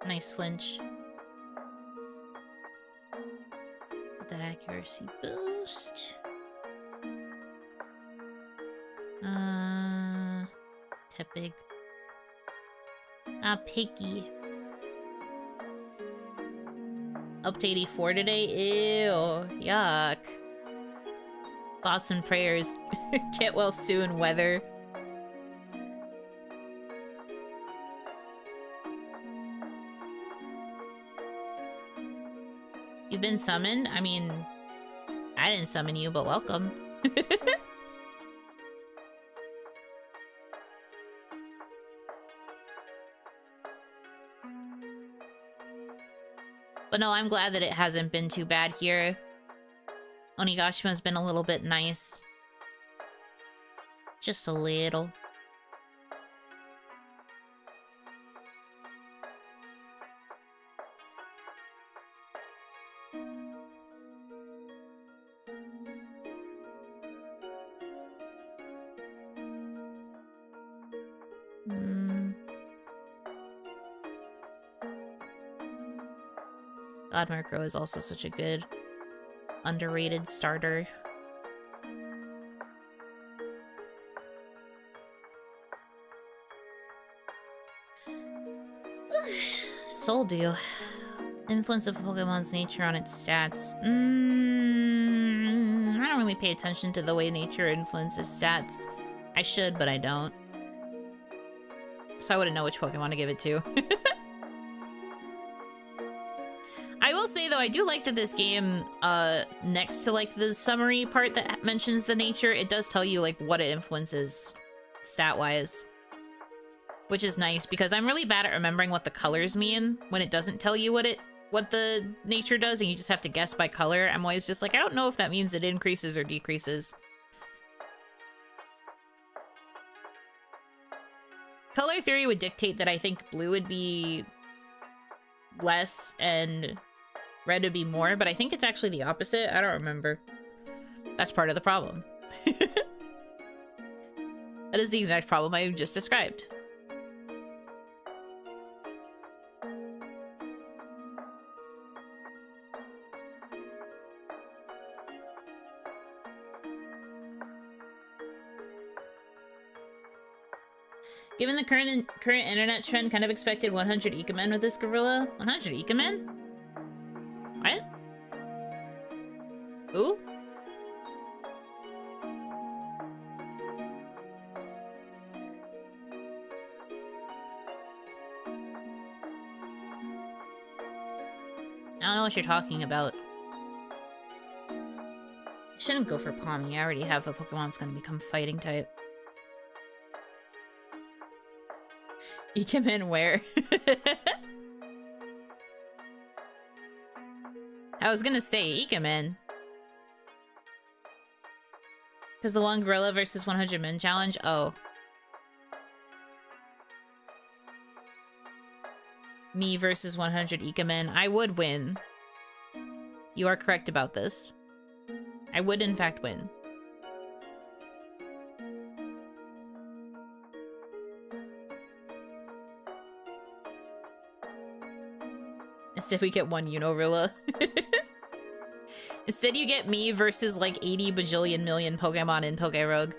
Nice flinch. Get that accuracy boost. Tepig. Ah, picky. Up to 84 today? Ew. Yuck. Thoughts and prayers. Get well soon, weather. You've been summoned? I mean, I didn't summon you, but welcome. But no, I'm glad that it hasn't been too bad here. Onigashima's been a little bit nice. Just a little. God, Murkrow is also such a good, underrated starter. Soul Dew. Influence of Pokemon's nature on its stats. I don't really pay attention to the way nature influences stats. I should, but I don't. So I wouldn't know which Pokemon to give it to. I will say, though, I do like that this game, next to, like, the summary part that mentions the nature, it does tell you, like, what it influences stat-wise. Which is nice, because I'm really bad at remembering what the colors mean when it doesn't tell you what the nature does, and you just have to guess by color. I'm always just like, I don't know if that means it increases or decreases. Color theory would dictate that I think blue would be less and red would be more, but I think it's actually the opposite. I don't remember. That's part of the problem. That is the exact problem I just described. Given the current internet trend, kind of expected 100 Ikemen with this gorilla. 100 Ikemen? What? Who? I don't know what you're talking about. I shouldn't go for Palmy. I already have a Pokemon that's gonna become fighting type. Ikemen where? I was gonna say Ikemen. Because the one gorilla versus 100 men challenge? Oh. Me versus 100 Ikemen. I would win. You are correct about this. I would in fact win. Instead we get one Yuno. Instead you get me versus like 80 bajillion million Pokemon in PokeRogue.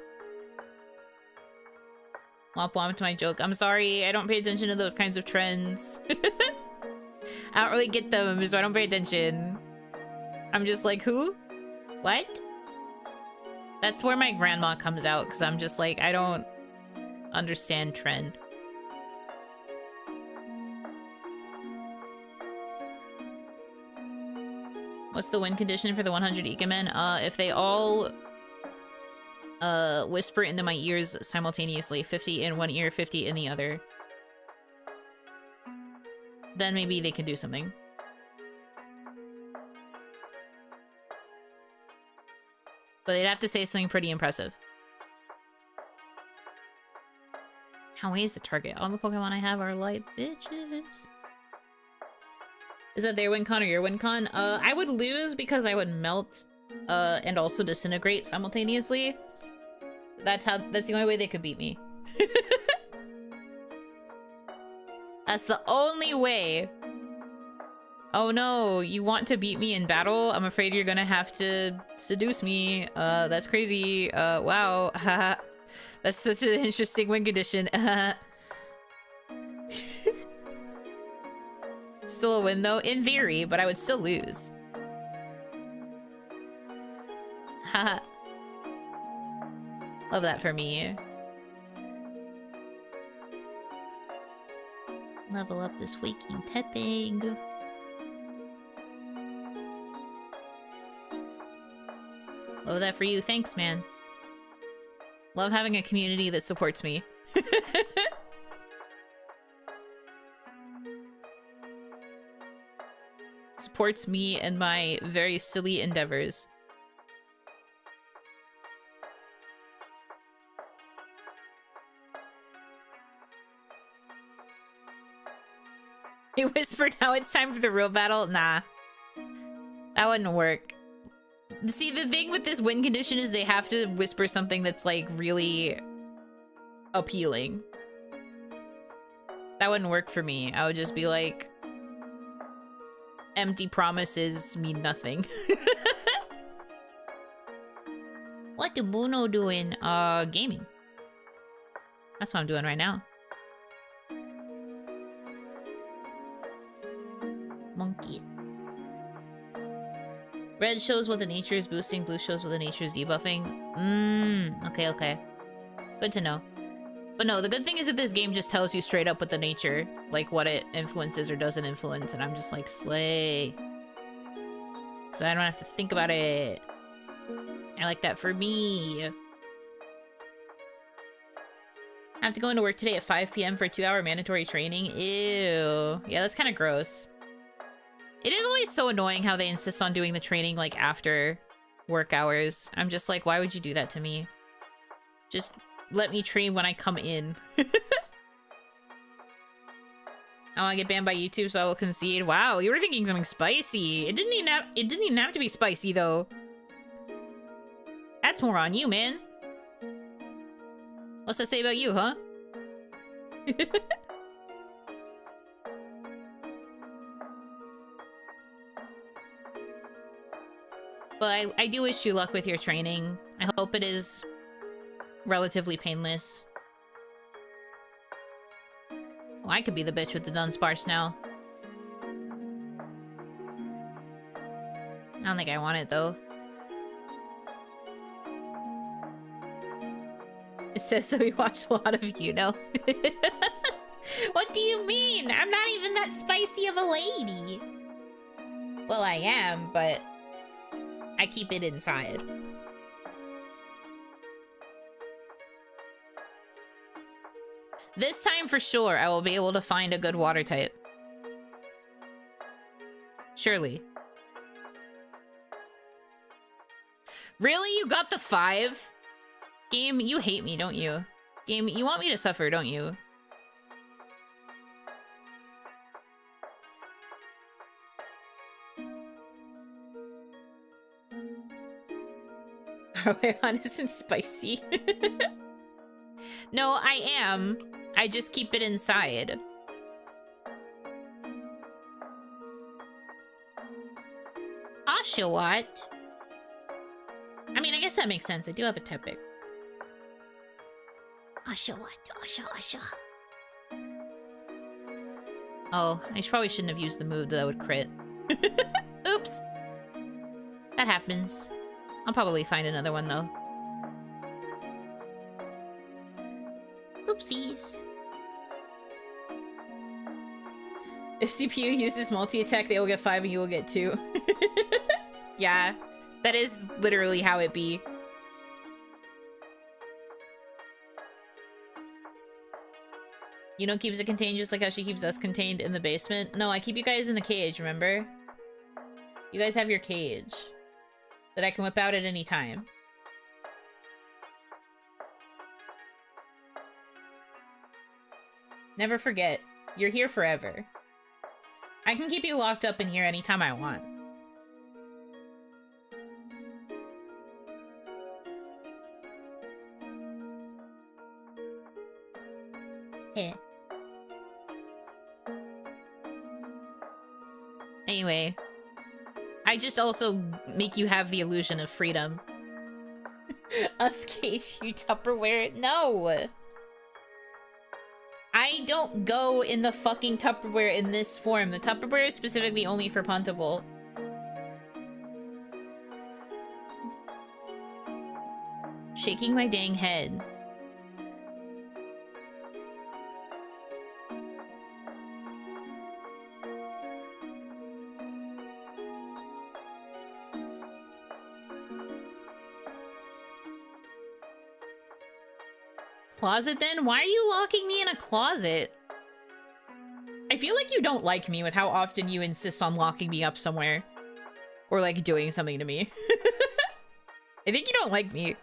Womp womp to my joke. I'm sorry, I don't pay attention to those kinds of trends. I don't really get them, so I don't pay attention. I'm just like, who? What? That's where my grandma comes out, because I'm just like, I don't understand trend. What's the win condition for the 100 Ikemen? If they all whisper into my ears simultaneously, 50 in one ear, 50 in the other. Then maybe they could do something. But they'd have to say something pretty impressive. How many is the target? All the Pokemon I have are light bitches. Is that their win con or your win con? I would lose because I would melt and also disintegrate simultaneously. That's the only way they could beat me. That's the only way. Oh no, you want to beat me in battle? I'm afraid you're gonna have to seduce me. That's crazy. Wow. That's such an interesting win condition. Still a win though, in theory, but I would still lose. Haha. Love that for me. Level up this waking Tepig. Love that for you. Thanks, man. Love having a community that supports me. Supports me and my very silly endeavors. He whispered, now it's time for the real battle? Nah. That wouldn't work. See, the thing with this win condition is they have to whisper something that's, like, really appealing. That wouldn't work for me. I would just be like, empty promises mean nothing. What do Muno doing? Gaming. That's what I'm doing right now. Monkey. Red shows what the nature is boosting, blue shows what the nature is debuffing. Okay. Good to know. But no, the good thing is that this game just tells you straight up what the nature, like what it influences or doesn't influence, and I'm just like, slay. So I don't have to think about it. I like that for me. I have to go into work today at 5 p.m. for a 2-hour mandatory training. Ew. Yeah, that's kind of gross. It is always so annoying how they insist on doing the training, like, after work hours. I'm just like, why would you do that to me? Just let me train when I come in. I want to get banned by YouTube, so I will concede. Wow, you were thinking something spicy. It didn't even have to be spicy, though. That's more on you, man. What's that say about you, huh? But I do wish you luck with your training. I hope it is relatively painless. Well, I could be the bitch with the Dunsparce now. I don't think I want it, though. It says that we watch a lot of Yuno. What do you mean? I'm not even that spicy of a lady. Well, I am, but I keep it inside. This time for sure, I will be able to find a good water type. Surely. Really? You got the 5? Game, you hate me, don't you? Game, you want me to suffer, don't you? Are we honest and spicy? No, I am. I just keep it inside. Oshawott. I mean, I guess that makes sense. I do have a Tepic. Oshawott. Osha. Oh, I probably shouldn't have used the move that would crit. Oops. That happens. I'll probably find another one, though. Oopsies. If CPU uses multi-attack, they will get 5 and you will get 2. Yeah, that is literally how it be. Yuno keeps it contained just like how she keeps us contained in the basement. No, I keep you guys in the cage, remember? You guys have your cage that I can whip out at any time. Never forget, you're here forever. I can keep you locked up in here anytime I want. Yeah. Anyway, I just also make you have the illusion of freedom. Us cage you Tupperware? No! I don't go in the fucking Tupperware in this form. The Tupperware is specifically only for puntable. Shaking my dang head. Closet then? Why are you locking me in a closet? I feel like you don't like me with how often you insist on locking me up somewhere. Or like doing something to me. I think you don't like me.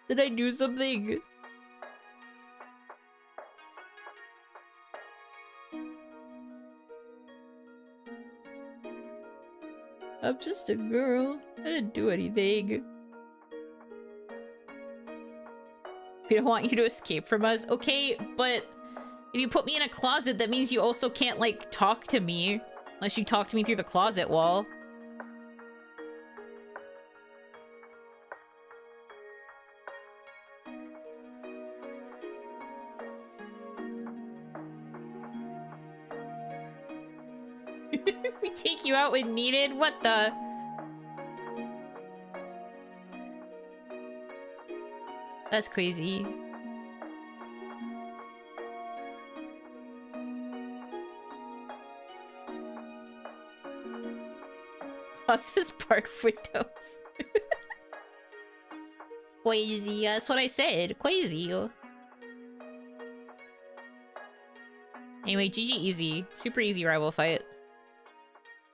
Did I do something? I'm just a girl. I didn't do anything. We don't want you to escape from us. Okay, but if you put me in a closet, that means you also can't, like, talk to me. Unless you talk to me through the closet wall. We take you out when needed? What the? That's crazy. Bosses part windows. Crazy, that's what I said. Crazy. Anyway, GG easy. Super easy rival fight.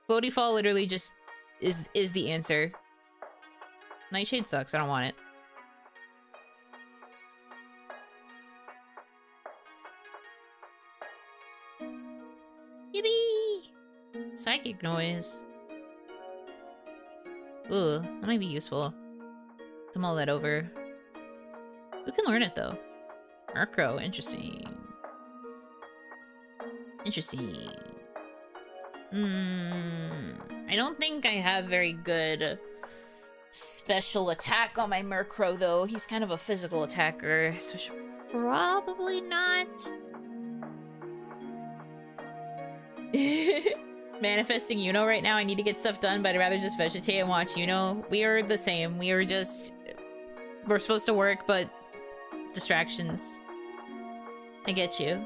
Floaty Fall literally just is the answer. Nightshade sucks, I don't want it. Yippee! Psychic noise. Ooh, that might be useful. To mull that over. Who can learn it though? Murkrow, interesting. Interesting. I don't think I have very good special attack on my Murkrow though. He's kind of a physical attacker, so probably not. Manifesting Yuno right now. I need to get stuff done, but I'd rather just vegetate and watch Yuno. We are the same. We're supposed to work, but distractions. I get you.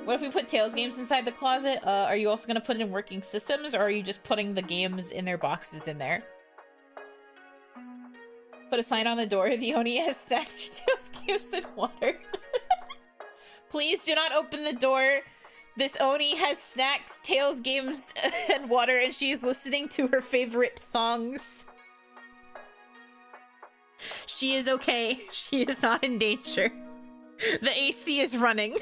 What if we put Tails games inside the closet? Are you also gonna put it in working systems, or are you just putting the games in their boxes in there? Put a sign on the door. The Oni has snacks for Tails games and water. Please do not open the door. This Oni has snacks, Tails games, and water, and she's listening to her favorite songs. She is okay. She is not in danger. The AC is running.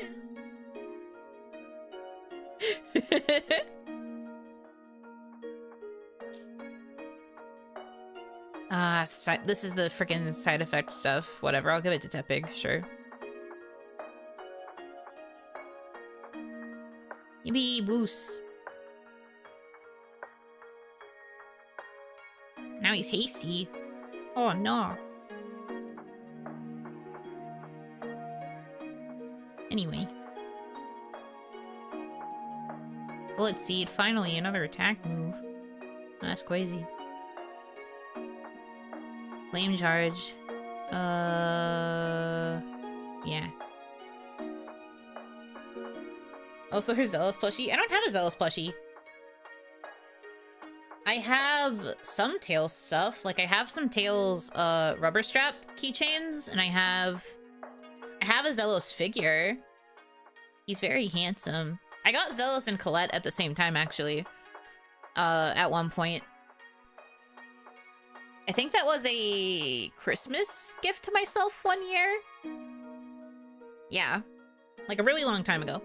This is the freaking side effect stuff. Whatever, I'll give it to Tepig, sure. Maybe Boos. Now he's hasty. Oh no. Anyway. Bullet Seed, finally another attack move. That's crazy. Flame Charge. Yeah. Also her Zealous plushie. I don't have a Zealous plushie. I have some Tails stuff. Like, I have some Tails rubber strap keychains, and I have a Zealous figure. He's very handsome. I got Zealous and Colette at the same time, actually. At one point. I think that was a Christmas gift to myself one year. Yeah. Like a really long time ago.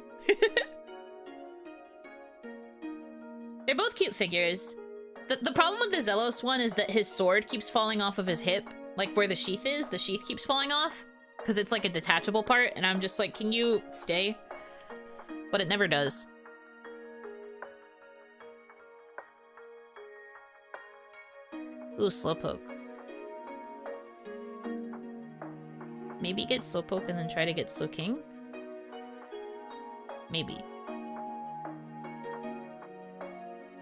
They're both cute figures. The problem with the Zealous one is that his sword keeps falling off of his hip. Like where the sheath is, the sheath keeps falling off. Because it's like a detachable part, and I'm just like, can you stay? But it never does. Ooh, Slowpoke. Maybe get Slowpoke and then try to get Slowking? Maybe.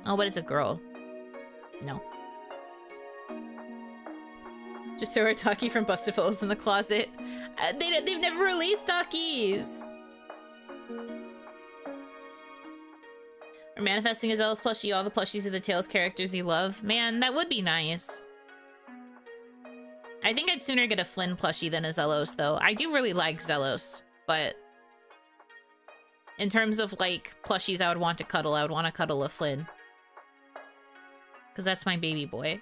Oh, but it's a girl. No. Just throw a Taki from Bustaphil's in the closet. They've never released Takis! Or manifesting a Zealous plushie, all the plushies of the Tails characters you love. Man, that would be nice. I think I'd sooner get a Flynn plushie than a Zealous, though. I do really like Zealous, but in terms of, like, plushies I would want to cuddle, I would want to cuddle a Flynn. Because that's my baby boy.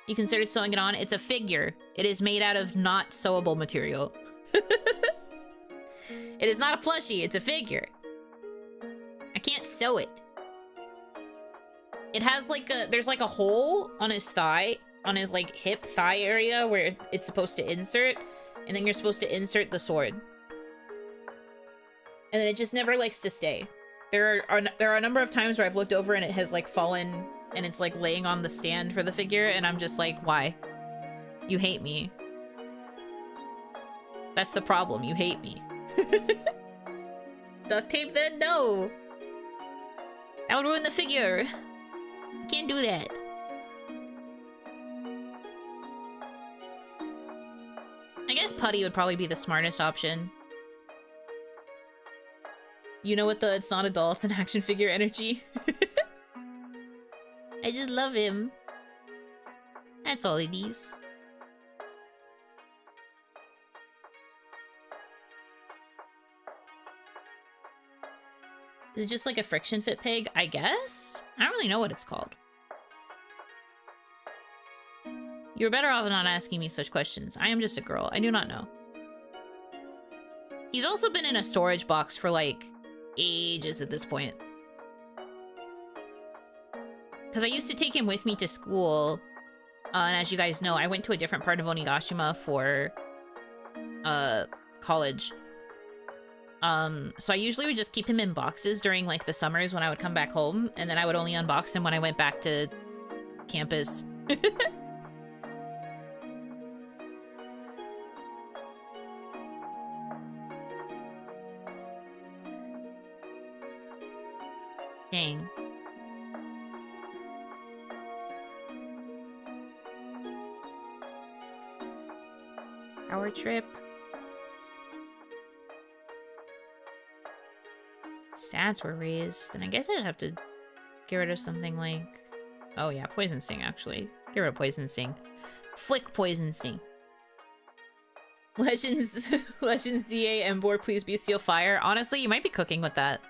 You considered sewing it on? It's a figure. It is made out of not sewable material. It is not a plushie, it's a figure. I can't sew it. It has like there's like a hole on his thigh, on his like hip thigh area where it's supposed to insert, and then you're supposed to insert the sword. And then it just never likes to stay. There are a number of times where I've looked over and it has like fallen and it's like laying on the stand for the figure, and I'm just like, why? You hate me. That's the problem, you hate me. Duct tape then? No! That would ruin the figure. You can't do that. I guess Putty would probably be the smartest option. You know what the it's not a doll, it's an action figure energy? I just love him. That's all it is. Is it just like a friction fit pig? I guess? I don't really know what it's called. You're better off not asking me such questions. I am just a girl. I do not know. He's also been in a storage box for like ages at this point. Because I used to take him with me to school. And as you guys know, I went to a different part of Onigashima for college. So I usually would just keep him in boxes during like the summers when I would come back home, and then I would only unbox him when I went back to campus. Dang. Power trip. Stats were raised. Then I guess I'd have to get rid of something like... Oh yeah, Poison Sting, actually. Get rid of Poison Sting. Flick Poison Sting. Legends CA Embor, please be Steel Fire. Honestly, you might be cooking with that.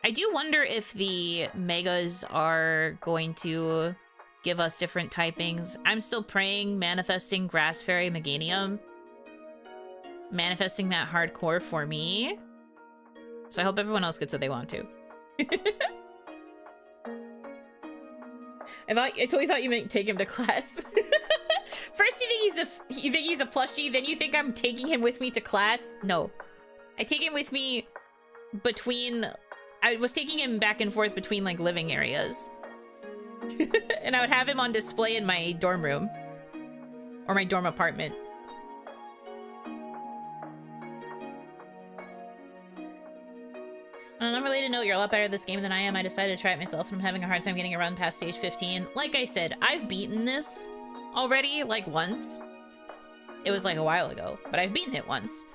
I do wonder if the Megas are going to give us different typings. I'm still praying, manifesting Grass Fairy Meganium. Manifesting that hardcore for me. So I hope everyone else gets what they want to. I totally thought you meant take him to class. First you think he's a plushie, then you think I'm taking him with me to class? No. I take him with me between... I was taking him back and forth between, like, living areas. And I would have him on display in my dorm room. Or my dorm apartment. On an unrelated note, you're a lot better at this game than I am. I decided to try it myself, and I'm having a hard time getting a run past stage 15. Like I said, I've beaten this already, like, once. It was, like, a while ago, but I've beaten it once.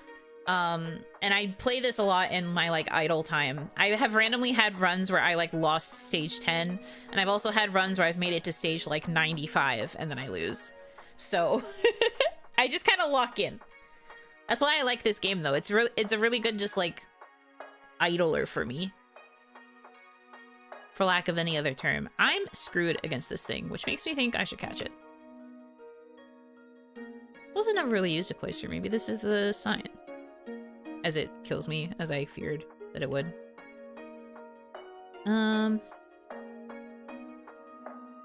And I play this a lot in my, like, idle time. I have randomly had runs where I, like, lost stage 10, and I've also had runs where I've made it to stage, like, 95, and then I lose. So, I just kind of lock in. That's why I like this game, though. It's a really good, just, like... idler for me, for lack of any other term. I'm screwed against this thing, which makes me think I should catch it. Also, never really used a cloister. Maybe this is the sign, as it kills me, as I feared that it would.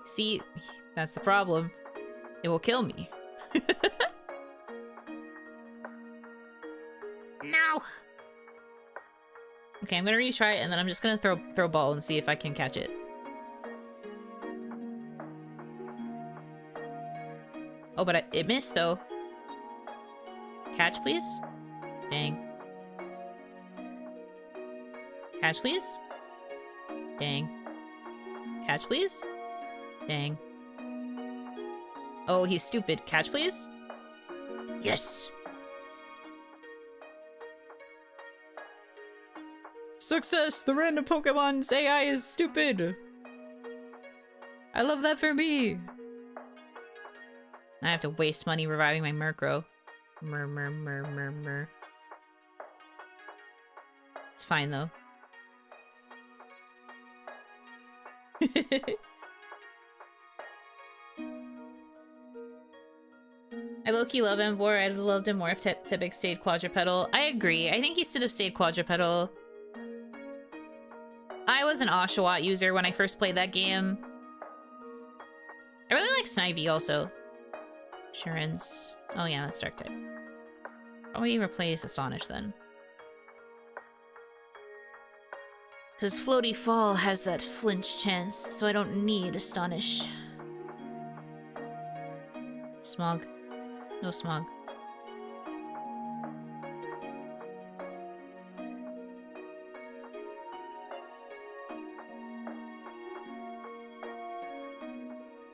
See, that's the problem. It will kill me. No. Okay, I'm gonna retry it, and then I'm just gonna throw ball and see if I can catch it. Oh, but it missed, though. Catch, please? Dang. Catch, please? Dang. Catch, please? Dang. Oh, he's stupid. Catch, please? Yes! Success! The random Pokemon's AI is stupid! I love that for me! I have to waste money reviving my Murkrow. Mur. It's fine, though. I low-key love Embor. I'd have loved him more if Tepig stayed quadrupedal. I agree. I think he should have stayed quadrupedal. I was an Oshawott user when I first played that game. I really like Snivy also. Assurance. Oh yeah, that's Dark type. Probably replace Astonish then. Because Floaty Fall has that flinch chance, so I don't need Astonish. Smog. No Smog.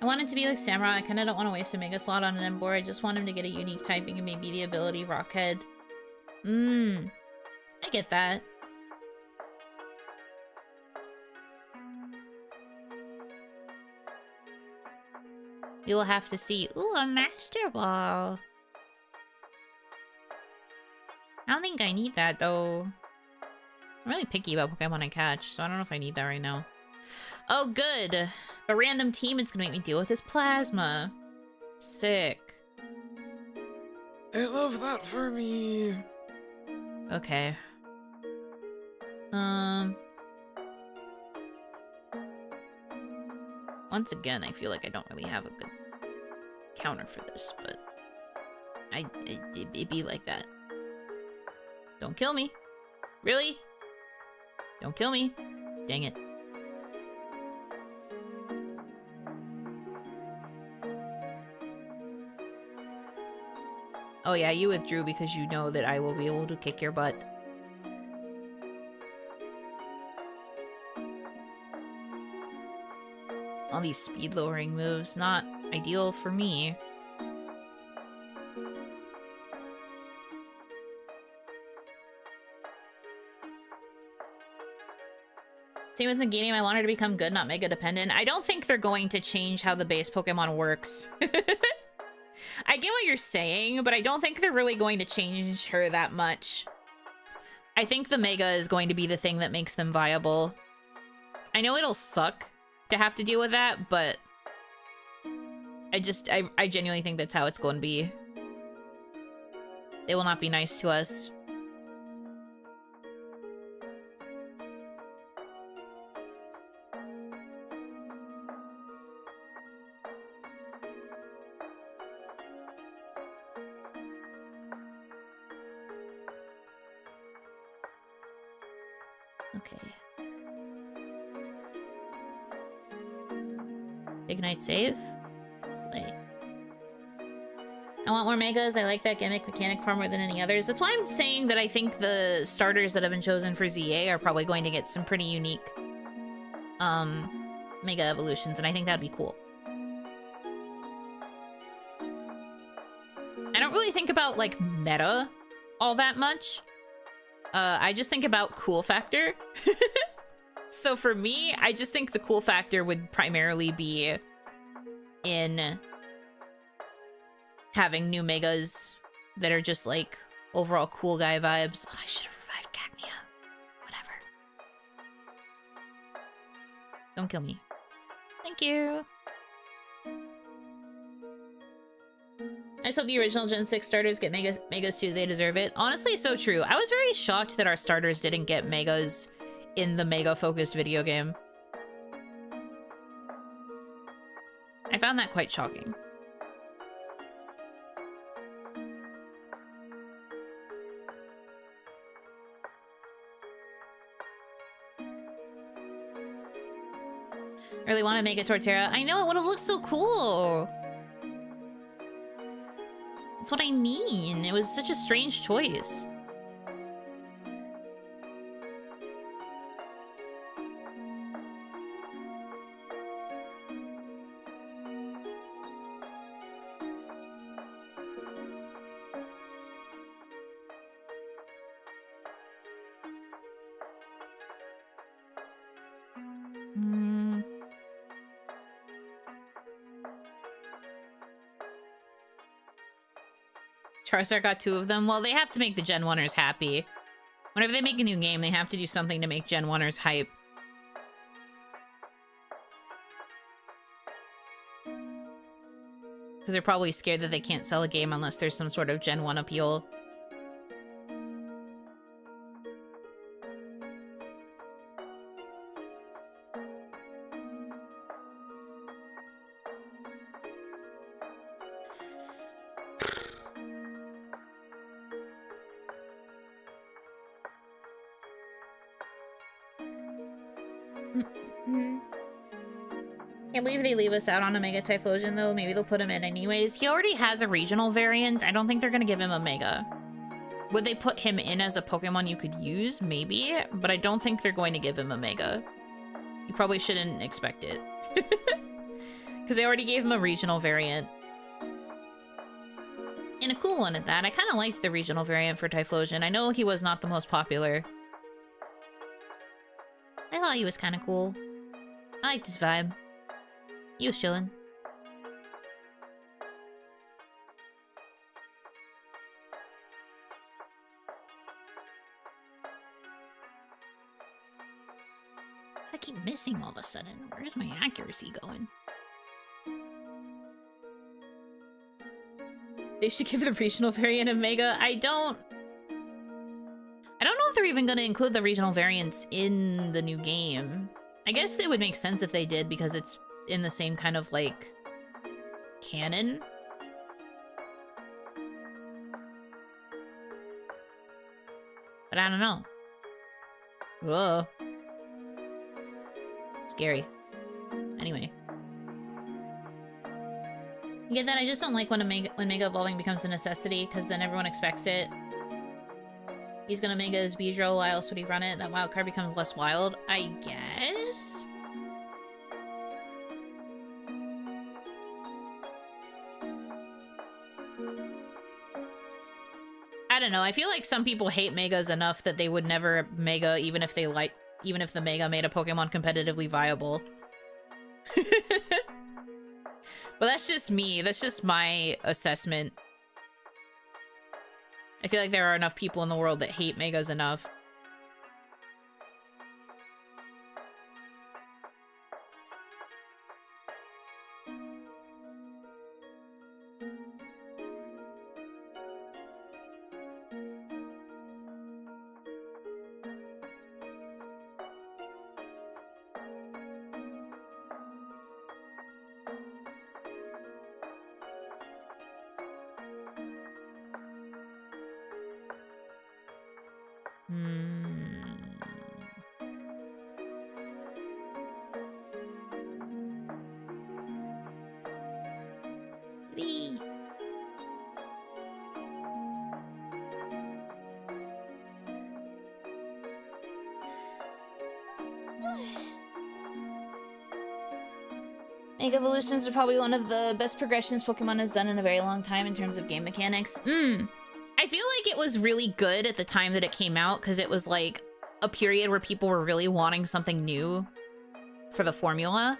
I want it to be like Samurai. I kind of don't want to waste a Mega Slot on an Embor. I just want him to get a unique typing and maybe the ability Rockhead. I get that. We will have to see. Ooh, a Master Ball. I don't think I need that, though. I'm really picky about Pokemon I catch, so I don't know if I need that right now. Oh, good. The random team it's gonna make me deal with is Plasma. Sick. I love that for me. Okay. Once again, I feel like I don't really have a good counter for this, but it'd be like that. Don't kill me. Really? Don't kill me. Dang it. Oh yeah, you withdrew because you know that I will be able to kick your butt. All these speed lowering moves, not ideal for me. Same with Nagini, I want her to become good, not mega dependent. I don't think they're going to change how the base Pokemon works. I get what you're saying, but I don't think they're really going to change her that much. I think the Mega is going to be the thing that makes them viable. I know it'll suck to have to deal with that, but I genuinely think that's how it's going to be. They will not be nice to us. Okay. Ignite save. Slay. I want more megas. I like that gimmick mechanic far more than any others. That's why I'm saying that I think the starters that have been chosen for ZA are probably going to get some pretty unique mega evolutions, and I think that'd be cool. I don't really think about like meta all that much. I just think about cool factor. So for me, I just think the cool factor would primarily be in having new megas that are just like overall cool guy vibes. Oh, I should have revived Cacnea. Whatever. Don't kill me. Thank you. I just hope the original Gen 6 starters get megas too. They deserve it. Honestly, so true. I was very shocked that our starters didn't get megas in the mega-focused video game. I found that quite shocking. I really want to make a Torterra. I know, it would have looked so cool. That's what I mean. It was such a strange choice. Charizard got 2 of them. Well, they have to make the Gen 1ers happy. Whenever they make a new game, they have to do something to make Gen 1ers hype. Because they're probably scared that they can't sell a game unless there's some sort of Gen 1 appeal. Can't believe they leave us out on a Mega Typhlosion, though. Maybe they'll put him in anyways. He already has a regional variant. I don't think they're gonna give him a Mega. Would they put him in as a Pokemon you could use? Maybe, but I don't think they're going to give him a Mega. You probably shouldn't expect it. Because they already gave him a regional variant. And a cool one at that. I kind of liked the regional variant for Typhlosion. I know he was not the most popular. I thought he was kind of cool. I liked his vibe. He was chillin'. I keep missing all of a sudden. Where's my accuracy going? They should give the regional variant a Mega. I don't know if they're even going to include the regional variants in the new game. I guess it would make sense if they did because it's in the same kind of, like, canon. But I don't know. Whoa. Scary. Anyway. You get that? I just don't like when Mega Evolving becomes a necessity, because then everyone expects it. He's gonna Mega his Beedrill, why else would he run it? That wild card becomes less wild, I guess? I don't know, I feel like some people hate Megas enough that they would never Mega even if they even if the Mega made a Pokemon competitively viable. But that's just me. That's just my assessment. I feel like there are enough people in the world that hate Megas enough. Whee. Mega Evolutions are probably one of the best progressions Pokemon has done in a very long time in terms of game mechanics. I feel like it was really good at the time that it came out because it was like a period where people were really wanting something new for the formula.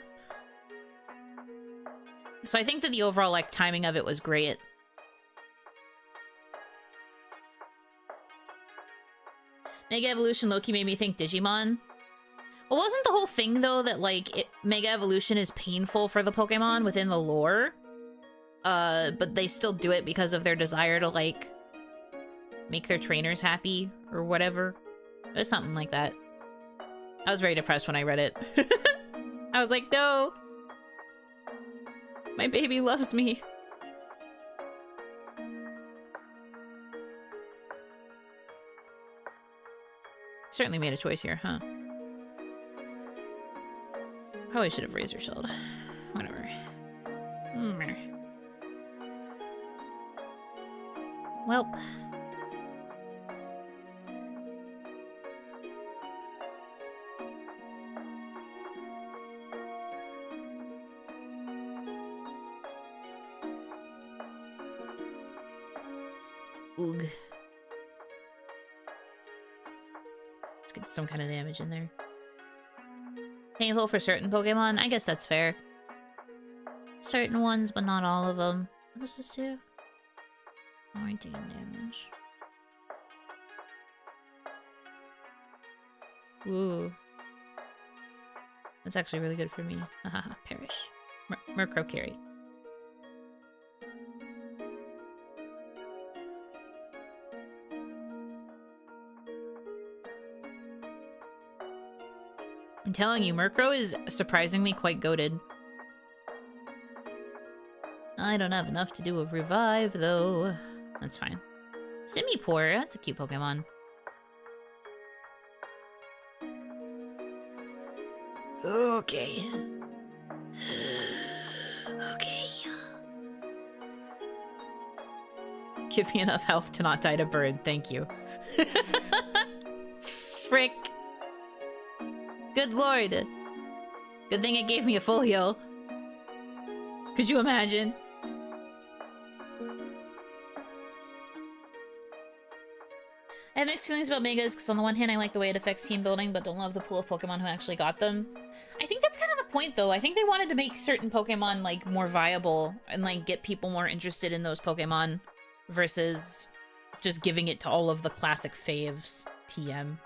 So I think that the overall like timing of it was great. Mega Evolution Loki made me think Digimon. Well, wasn't the whole thing though that like Mega Evolution is painful for the Pokemon within the lore? But they still do it because of their desire to like make their trainers happy or whatever. It was something like that. I was very depressed when I read it. I was like, no. My baby loves me. Certainly made a choice here, huh? Probably should have Razor Shield. Whatever. Welp. Oog. Let's get some kind of damage in there. Painful for certain Pokemon? I guess that's fair. Certain ones, but not all of them. What does this do? Oh, I'm taking damage. Ooh. That's actually really good for me. Haha, perish. Murkrow carry. I'm telling you, Murkrow is surprisingly quite goated. I don't have enough to do a revive, though. That's fine. Simipour, that's a cute Pokemon. Okay. Okay. Give me enough health to not die to bird, thank you. Frick. Good lord. Good thing it gave me a full heal. Could you imagine? I have mixed feelings about Megas because on the one hand I like the way it affects team building but don't love the pool of Pokemon who actually got them. I think that's kind of the point though. I think they wanted to make certain Pokemon like more viable and like get people more interested in those Pokemon versus just giving it to all of the classic faves. TM.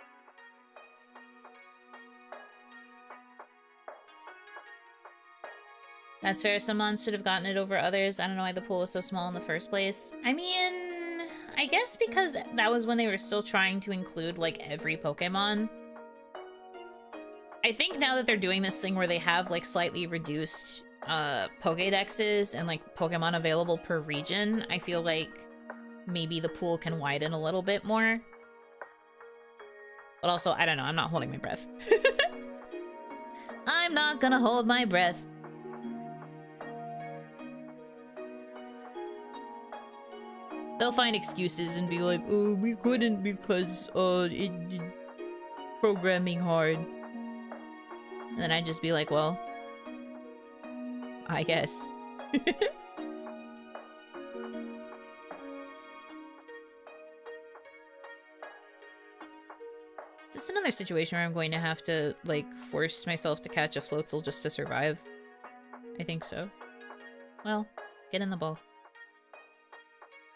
That's fair. Some mons should have gotten it over others. I don't know why the pool was so small in the first place. I mean, I guess because that was when they were still trying to include, like, every Pokemon. I think now that they're doing this thing where they have, like, slightly reduced Pokédexes and, like, Pokemon available per region, I feel like maybe the pool can widen a little bit more. But also, I don't know. I'm not holding my breath. I'm not gonna hold my breath. They'll find excuses and be like, oh, we couldn't because, programming hard. And then I'd just be like, well, I guess. Is this another another situation where I'm going to have to, like, force myself to catch a Floatzel just to survive. I think so. Well, get in the ball.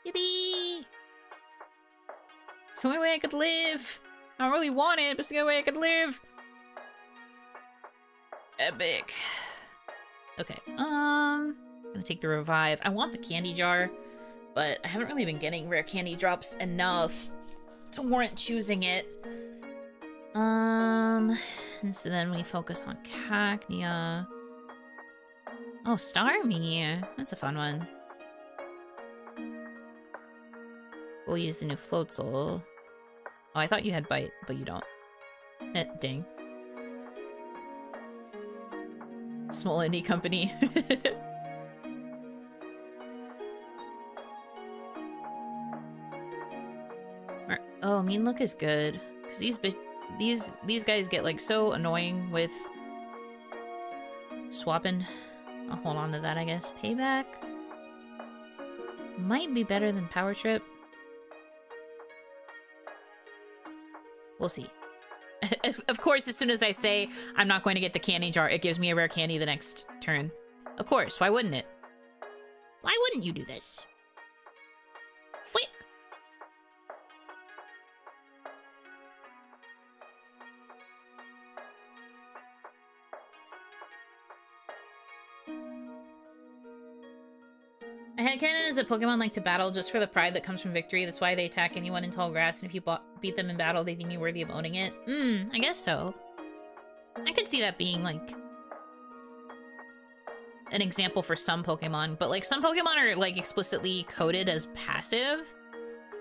Yippee! It's the only way I could live! I don't really want it, but it's the only way I could live! Epic. Okay, I'm gonna take the revive. I want the candy jar, but I haven't really been getting rare candy drops enough to warrant choosing it. And so then we focus on Cacnea. Oh, Starmie. That's a fun one. We'll use the new Floatzel. Oh, I thought you had Bite, but you don't. Dang. Small indie company. Oh, Mean Look is good. Because these guys get, like, so annoying with swapping. I'll hold on to that, I guess. Payback might be better than Power Trip. We'll see. Of course, as soon as I say I'm not going to get the candy jar, it gives me a rare candy the next turn. Of course, why wouldn't it? Why wouldn't you do this? Flick! A headcanon is that Pokemon like to battle just for the pride that comes from victory. That's why they attack anyone in tall grass, and if you beat them in battle, they deem you worthy of owning it. I guess so. I could see that being, like, an example for some Pokemon, but, like, some Pokemon are, like, explicitly coded as passive.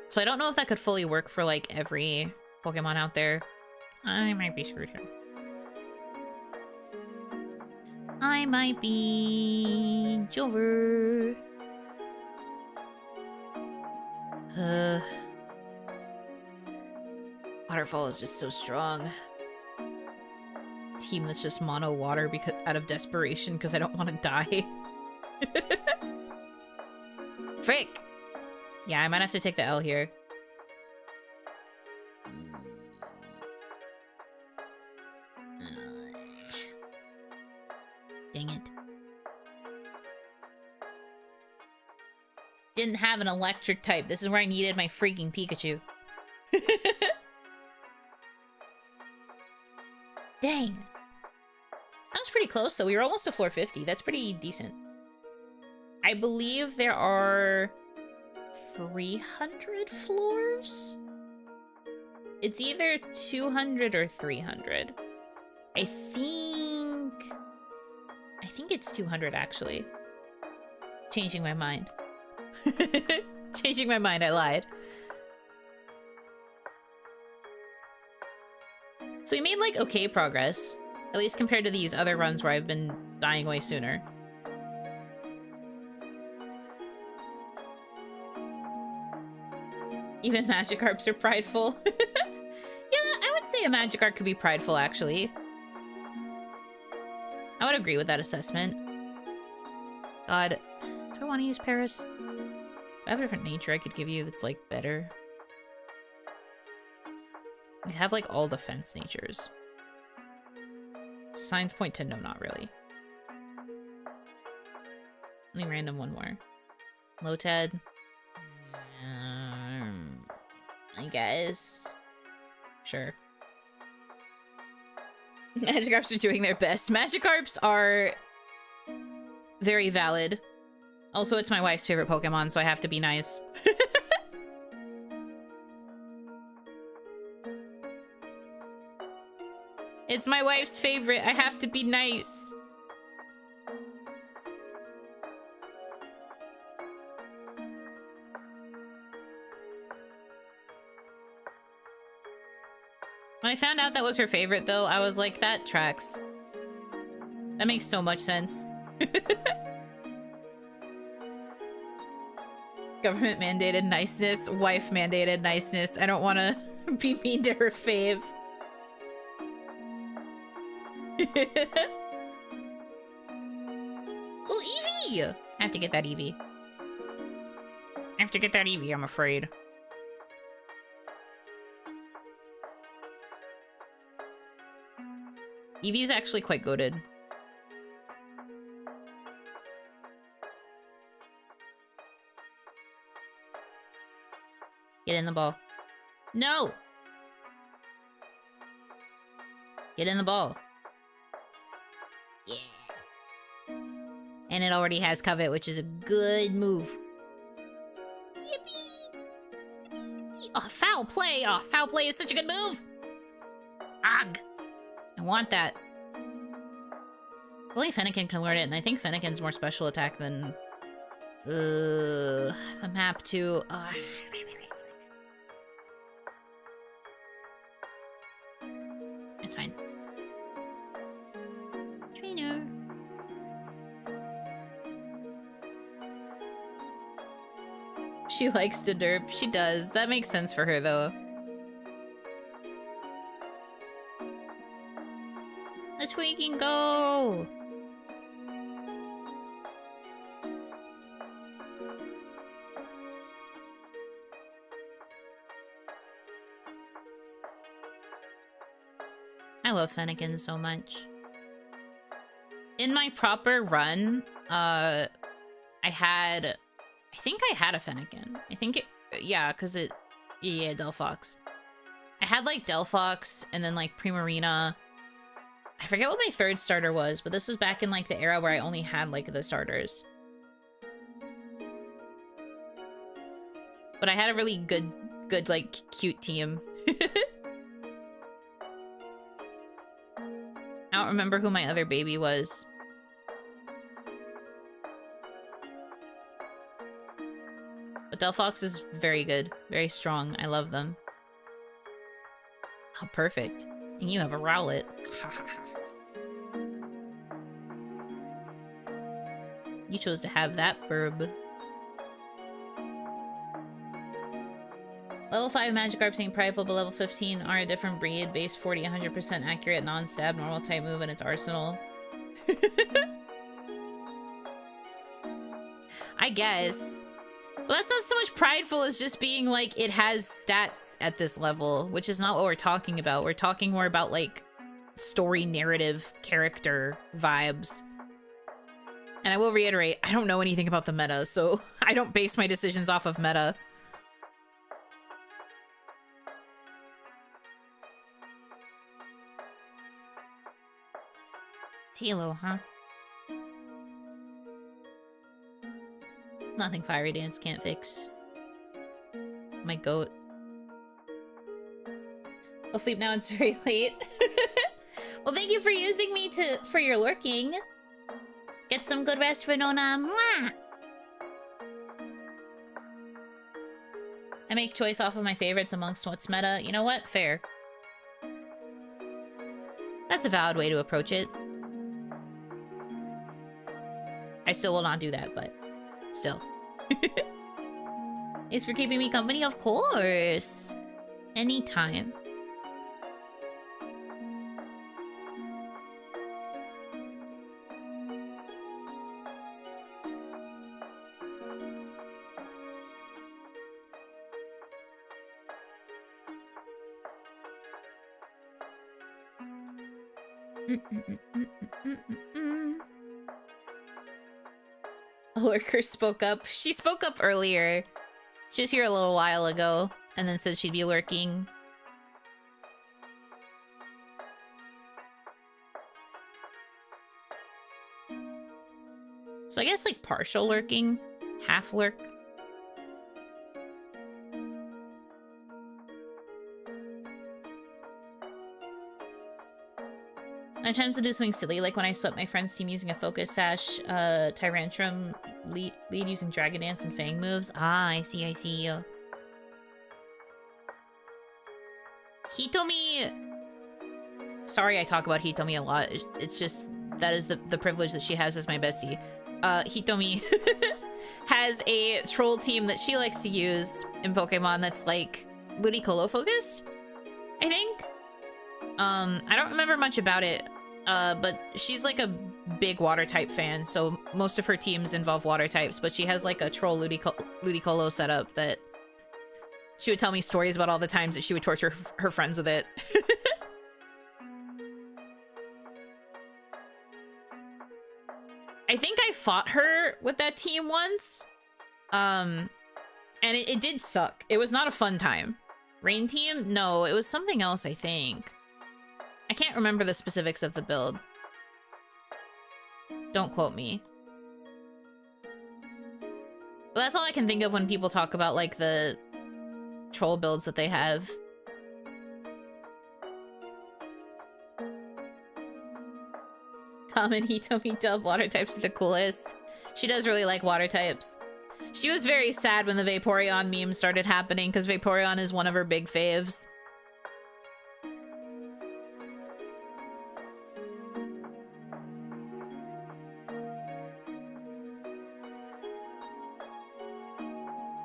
So I don't know if that could fully work for, like, every Pokemon out there. I might be screwed here. I might be Jover. Waterfall is just so strong. Team that's just mono water because out of desperation because I don't want to die. Frick! Yeah, I might have to take the L here. Dang it. Didn't have an electric type. This is where I needed my freaking Pikachu. Dang. That was pretty close, though. We were almost to floor 50. That's pretty decent. I believe there are 300 floors? It's either 200 or 300. I think it's 200, actually. Changing my mind. Changing my mind, I lied. So we made, like, okay progress. At least compared to these other runs where I've been dying way sooner. Even Magikarps are prideful. Yeah, I would say a Magikarp could be prideful, actually. I would agree with that assessment. God, do I want to use Paris? I have a different nature I could give you that's, like, better. We have, like, all defense natures. Signs point to no, not really. Only random one more. Lotad. I guess. Sure. Magikarps are doing their best. Magikarps are very valid. Also, it's my wife's favorite Pokemon, so I have to be nice. It's my wife's favorite. I have to be nice. When I found out that was her favorite, though, I was like, that tracks. That makes so much sense. Government mandated niceness, wife mandated niceness. I don't want to be mean to her fave. Ooh, Eevee! I have to get that Eevee. I have to get that Eevee, I'm afraid. Eevee's actually quite goated. Get in the ball. No! Get in the ball. Yeah. And it already has covet, which is a good move. Yippee! Oh, foul play! Oh, foul play is such a good move! Ugh! I want that. Only Fennekin can learn it, and I think Fennekin's more special attack than... the map too. It's fine. Trainer. She likes to derp. She does. That makes sense for her, though. Let's freaking go! I love Fennekin so much. In my proper run, I think I had a Fennekin. I think it, yeah, because it, yeah, Delphox. I had, like, Delphox, and then, like, Primarina. I forget what my third starter was, but this was back in, like, the era where I only had, like, the starters. But I had a really good, like, cute team. I don't remember who my other baby was. But Delphox is very good. Very strong. I love them. Oh, perfect. And you have a Rowlet. You chose to have that burb. Level 5 Magikarp St. Prideful, but level 15 are a different breed. Base 40, 100% accurate, non-stab, normal type move in its arsenal. I guess. Well, that's not so much prideful as just being like, it has stats at this level, which is not what we're talking about. We're talking more about, like, story, narrative, character vibes. And I will reiterate, I don't know anything about the meta, so I don't base my decisions off of meta. Tilo, huh? Nothing Fiery Dance can't fix. My goat. I'll sleep now, it's very late. Well, thank you for using me for your lurking. Get some good rest, Renona. Mwah! I make choice off of my favorites amongst what's meta. You know what? Fair. That's a valid way to approach it. I still will not do that, but still. Thanks for keeping me company, of course. Anytime. A lurker spoke up. She spoke up earlier. She was here a little while ago, and then said she'd be lurking. So I guess, like, partial lurking, half lurk. I tend to do something silly, like when I swept my friend's team using a Focus Sash, Tyrantrum lead using Dragon Dance and Fang moves. Ah, I see, I see. Hitomi... Sorry I talk about Hitomi a lot. It's just, that is the privilege that she has as my bestie. Hitomi has a troll team that she likes to use in Pokemon that's, like, Ludicolo focused, I think? I don't remember much about it, but she's like a big water type fan, so most of her teams involve water types, but she has like a troll Ludicolo setup that she would tell me stories about all the times that she would torture her friends with it. I think I fought her with that team once. And it did suck. It was not a fun time. Rain team? No, it was something else, I think. I can't remember the specifics of the build. Don't quote me. But that's all I can think of when people talk about, like, the troll builds that they have. Common Hitomi dub, water types are the coolest. She does really like water types. She was very sad when the Vaporeon meme started happening, because Vaporeon is one of her big faves.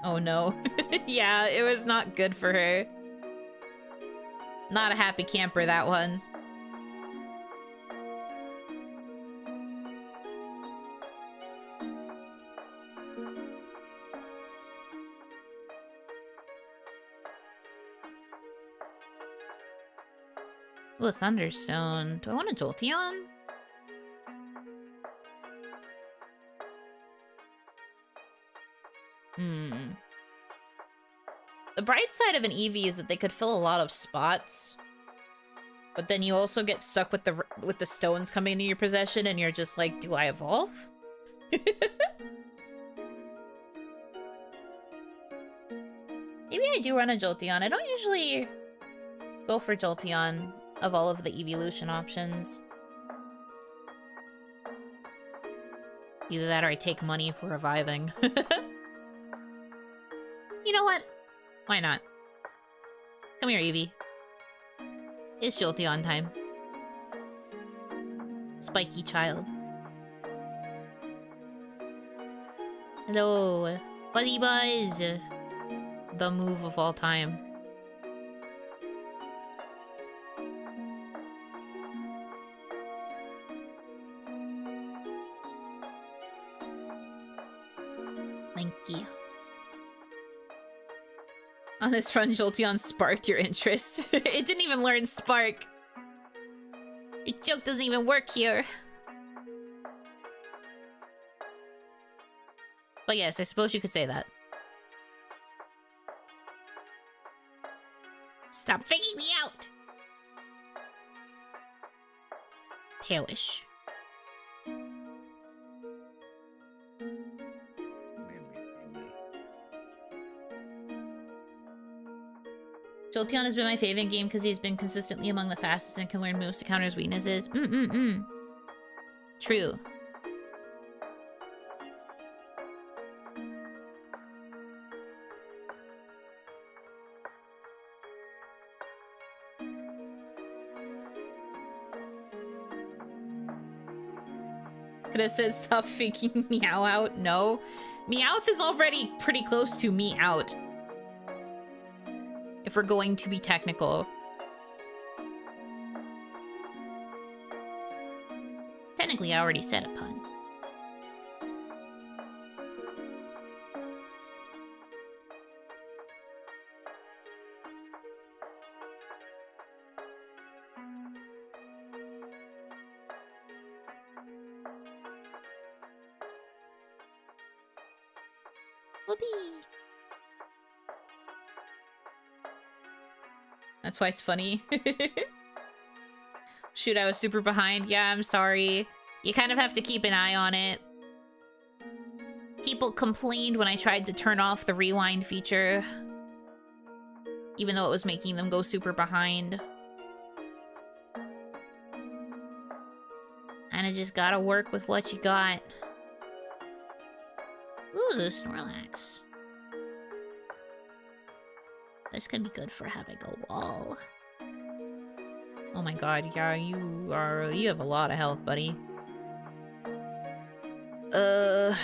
Oh no. Yeah, it was not good for her. Not a happy camper, that one. Ooh, a Thunderstone. Do I want a Jolteon? The bright side of an Eevee is that they could fill a lot of spots. But then you also get stuck with the stones coming into your possession and you're just like, do I evolve? Maybe I do run a Jolteon. I don't usually go for Jolteon of all of the evolution options. Either that or I take money for reviving. You know what? Why not? Come here, Eevee. It's Jolteon time. Spiky child. Hello. Buzzy Buzz. The move of all time. Thank you. On this run, Jolteon sparked your interest. It didn't even learn Spark. Your joke doesn't even work here. But yes, I suppose you could say that. Stop faking me out! Palish. Jolteon has been my favorite game because he's been consistently among the fastest and can learn moves to counter his weaknesses. True. Could have said stop faking Meow out. No. Meowth is already pretty close to me out. If we're going to be technical. Technically, I already said a pun. Whoopee. That's why it's funny. Shoot, I was super behind. Yeah, I'm sorry. You kind of have to keep an eye on it. People complained when I tried to turn off the rewind feature. Even though it was making them go super behind. Kinda just gotta work with what you got. Ooh, Snorlax. This could be good for having a wall. Oh my god, yeah, you have a lot of health, buddy. Well,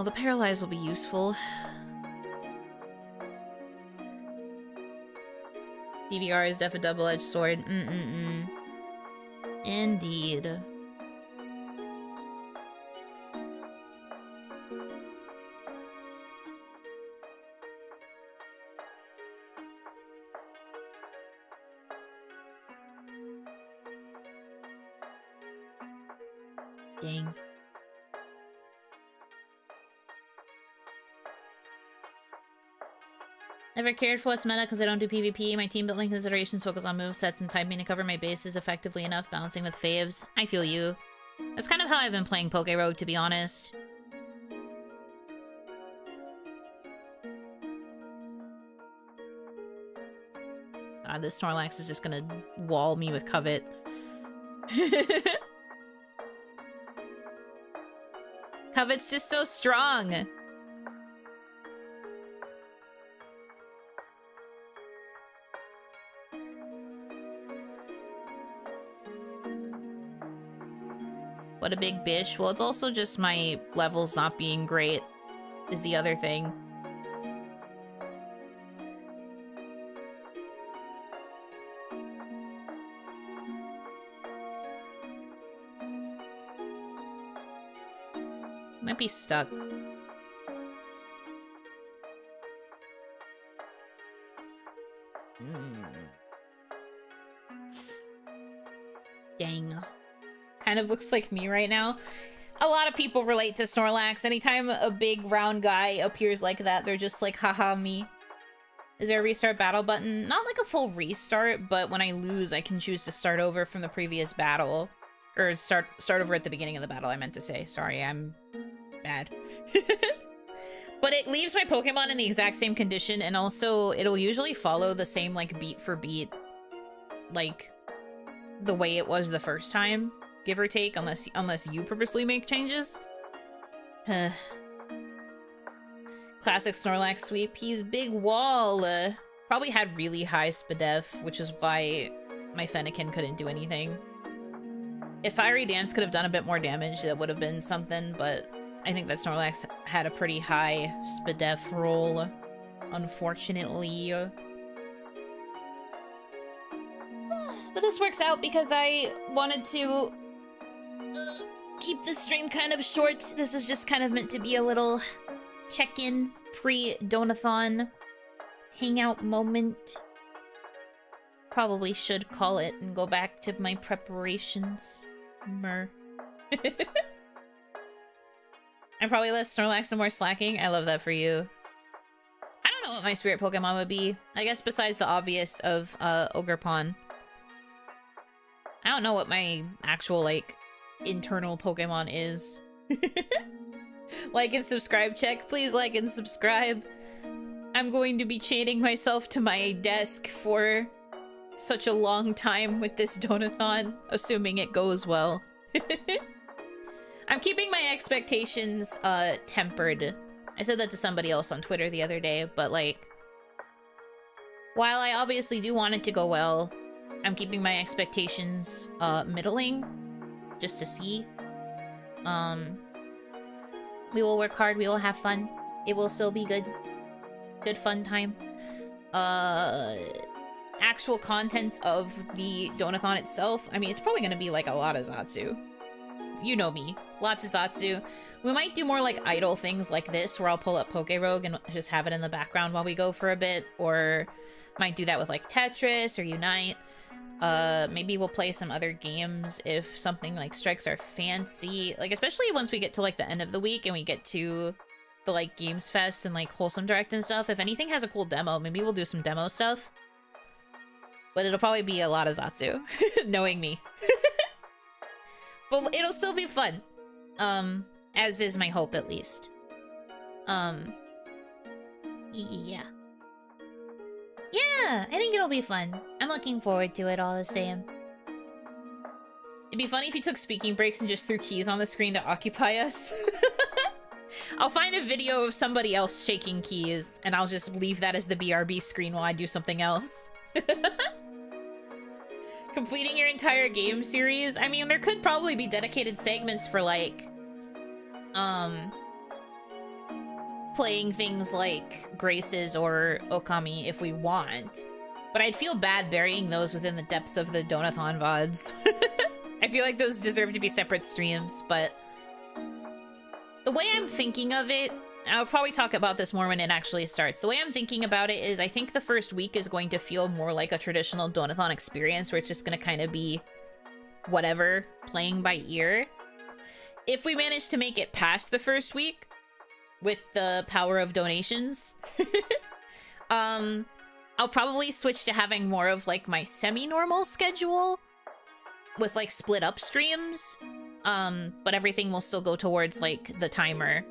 the paralyze will be useful. DVR is def a double-edged sword. Indeed. Dang. Never cared for what's meta because I don't do PvP. My team building considerations focus on movesets and timing to cover my bases effectively enough, balancing with faves. I feel you. That's kind of how I've been playing PokeRogue, to be honest. God, this Snorlax is just gonna wall me with Covet. Covet's just so strong. What a big bish. Well, it's also just my levels not being great is the other thing. Might be stuck. Dang. Kind of looks like me right now. A lot of people relate to Snorlax. Anytime a big round guy appears like that, they're just like, haha, me. Is there a restart battle button? Not like a full restart, but when I lose, I can choose to start over from the previous battle. Or start over at the beginning of the battle, I meant to say. Sorry, I'm bad. But it leaves my Pokemon in the exact same condition, and also it'll usually follow the same, like, beat for beat, like, the way it was the first time. Give or take, unless you purposely make changes. Classic Snorlax sweep. He's big wall. Probably had really high SPDEF, which is why my Fennekin couldn't do anything. If Fiery Dance could have done a bit more damage, that would have been something, but I think that Snorlax had a pretty high SPDEF roll, unfortunately. But this works out because I wanted to keep the stream kind of short. This was just kind of meant to be a little check-in, pre-Donathon hangout moment. Probably should call it and go back to my preparations. Mer. I'm probably less Snorlax and more slacking. I love that for you. I don't know what my spirit Pokemon would be. I guess besides the obvious of Ogerpon. I don't know what my actual, like, internal Pokemon is. Like and subscribe check. Please like and subscribe. I'm going to be chaining myself to my desk for such a long time with this Donathon, assuming it goes well. I'm keeping my expectations tempered. I said that to somebody else on Twitter the other day, but like, while I obviously do want it to go well, I'm keeping my expectations middling, just to see. We will work hard, we will have fun. It will still be good. Good fun time. Actual contents of the Donathon itself, I mean, it's probably gonna be like a lot of Zatsu. You know me. Lots of Zatsu. We might do more like idle things like this, where I'll pull up PokeRogue and just have it in the background while we go for a bit, or might do that with like Tetris or Unite. Maybe we'll play some other games if something like strikes our fancy. Like, especially once we get to like the end of the week and we get to the like Games Fest and like Wholesome Direct and stuff. If anything has a cool demo, maybe we'll do some demo stuff. But it'll probably be a lot of Zatsu, knowing me. But it'll still be fun. As is my hope, at least. Yeah. Yeah, I think it'll be fun. I'm looking forward to it all the same. It'd be funny if you took speaking breaks and just threw keys on the screen to occupy us. I'll find a video of somebody else shaking keys, and I'll just leave that as the BRB screen while I do something else. Completing your entire game series? I mean, there could probably be dedicated segments for, like, playing things like Graces or Okami if we want. But I'd feel bad burying those within the depths of the Donathon VODs. I feel like those deserve to be separate streams, but the way I'm thinking of it, I'll probably talk about this more when it actually starts. The way I'm thinking about it is I think the first week is going to feel more like a traditional Donathon experience, where it's just going to kind of be whatever, playing by ear. If we manage to make it past the first week with the power of donations, I'll probably switch to having more of like my semi-normal schedule with like split up streams. But everything will still go towards like the timer,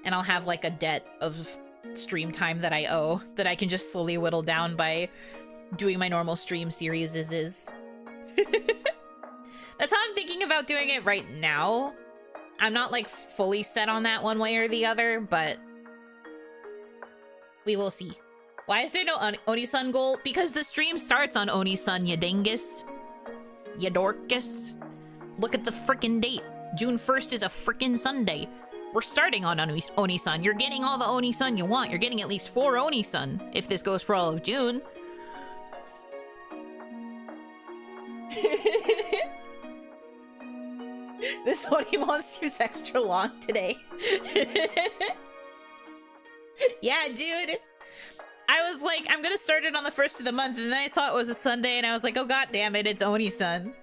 and I'll have like a debt of stream time that I owe that I can just slowly whittle down by doing my normal stream series is. That's how I'm thinking about doing it right now. I'm not like fully set on that one way or the other, but we will see. Why is there no Oni-san goal? Because the stream starts on Oni-san, ya dingus. Ya dorcas. Look at the frickin' date. June 1st is a frickin' Sunday. We're starting on Oni-san. You're getting all the Oni-san you want. You're getting at least 4 Oni-san if this goes for all of June. This Oni monster's extra long today. Yeah, dude. I was like, I'm gonna start it on the 1st of the month, and then I saw it was a Sunday, and I was like, oh god damn it, it's Oni-san.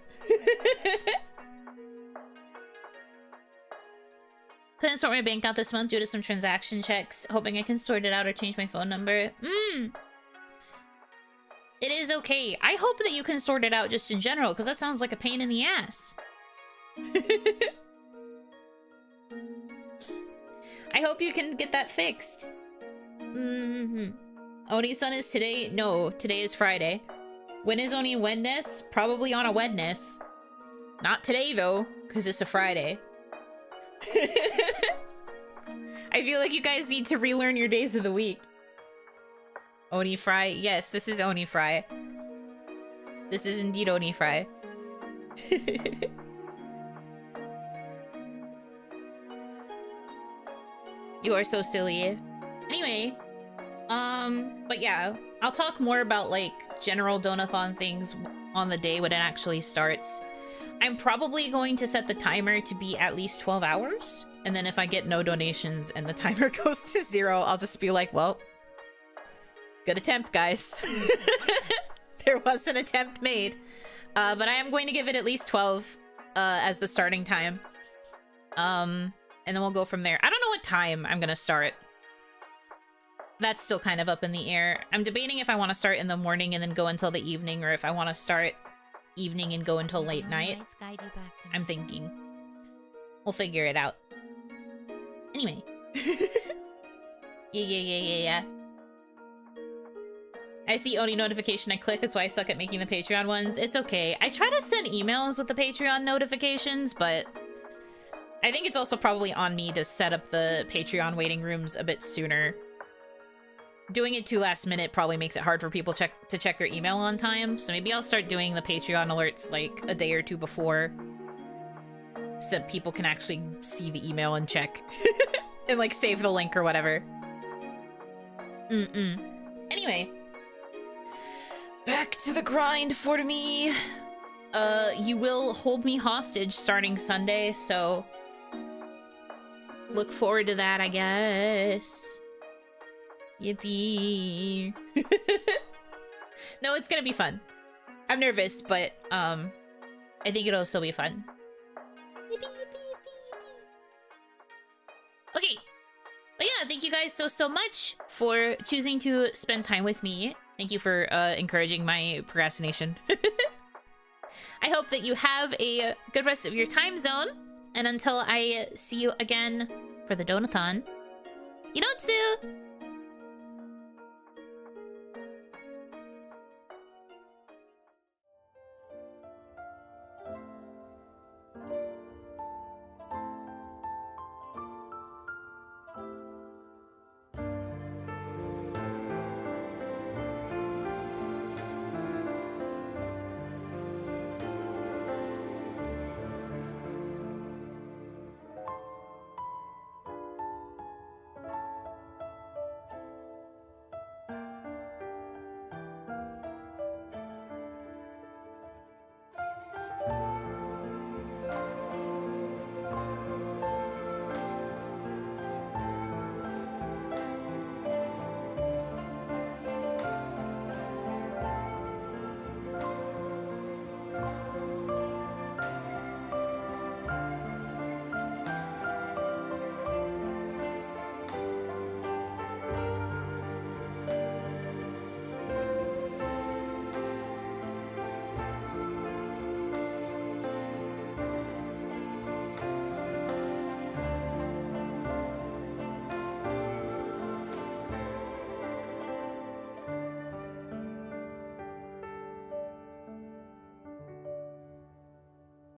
Couldn't sort my bank out this month due to some transaction checks. Hoping I can sort it out or change my phone number. It is okay. I hope that you can sort it out just in general, because that sounds like a pain in the ass. I hope you can get that fixed. Oni-san is today? No, today is Friday. When is Oni Wednesday? Probably on a Wednesday. Not today, though, because it's a Friday. I feel like you guys need to relearn your days of the week. Oni Fry? Yes, this is Oni Fry. This is indeed Oni Fry. You are so silly. Anyway, but yeah, I'll talk more about like general donathon things on the day when it actually starts. I'm probably going to set the timer to be at least 12 hours. And then if I get no donations and the timer goes to 0, I'll just be like, well, good attempt, guys. There was an attempt made. But I am going to give it at least 12 as the starting time. And then we'll go from there. I don't know what time I'm going to start. That's still kind of up in the air. I'm debating if I want to start in the morning and then go until the evening, or if I want to start evening and go until late night. I'm thinking. We'll figure it out. Anyway. Yeah. I see Oni notification, I click, that's why I suck at making the Patreon ones. It's okay. I try to send emails with the Patreon notifications, but I think it's also probably on me to set up the Patreon waiting rooms a bit sooner. Doing it too last minute probably makes it hard for people to check their email on time, so maybe I'll start doing the Patreon alerts like a day or two before, so that people can actually see the email and check. And like save the link or whatever. Anyway. Back to the grind for me. You will hold me hostage starting Sunday, so look forward to that, I guess. Yippee. No, it's gonna be fun. I'm nervous, but I think it'll still be fun. Yippee, yippee, yippee, yippee. Okay. But yeah, thank you guys so much for choosing to spend time with me. Thank you for encouraging my procrastination. I hope that you have a good rest of your time zone. And until I see you again for the Donathon, Yunotsu!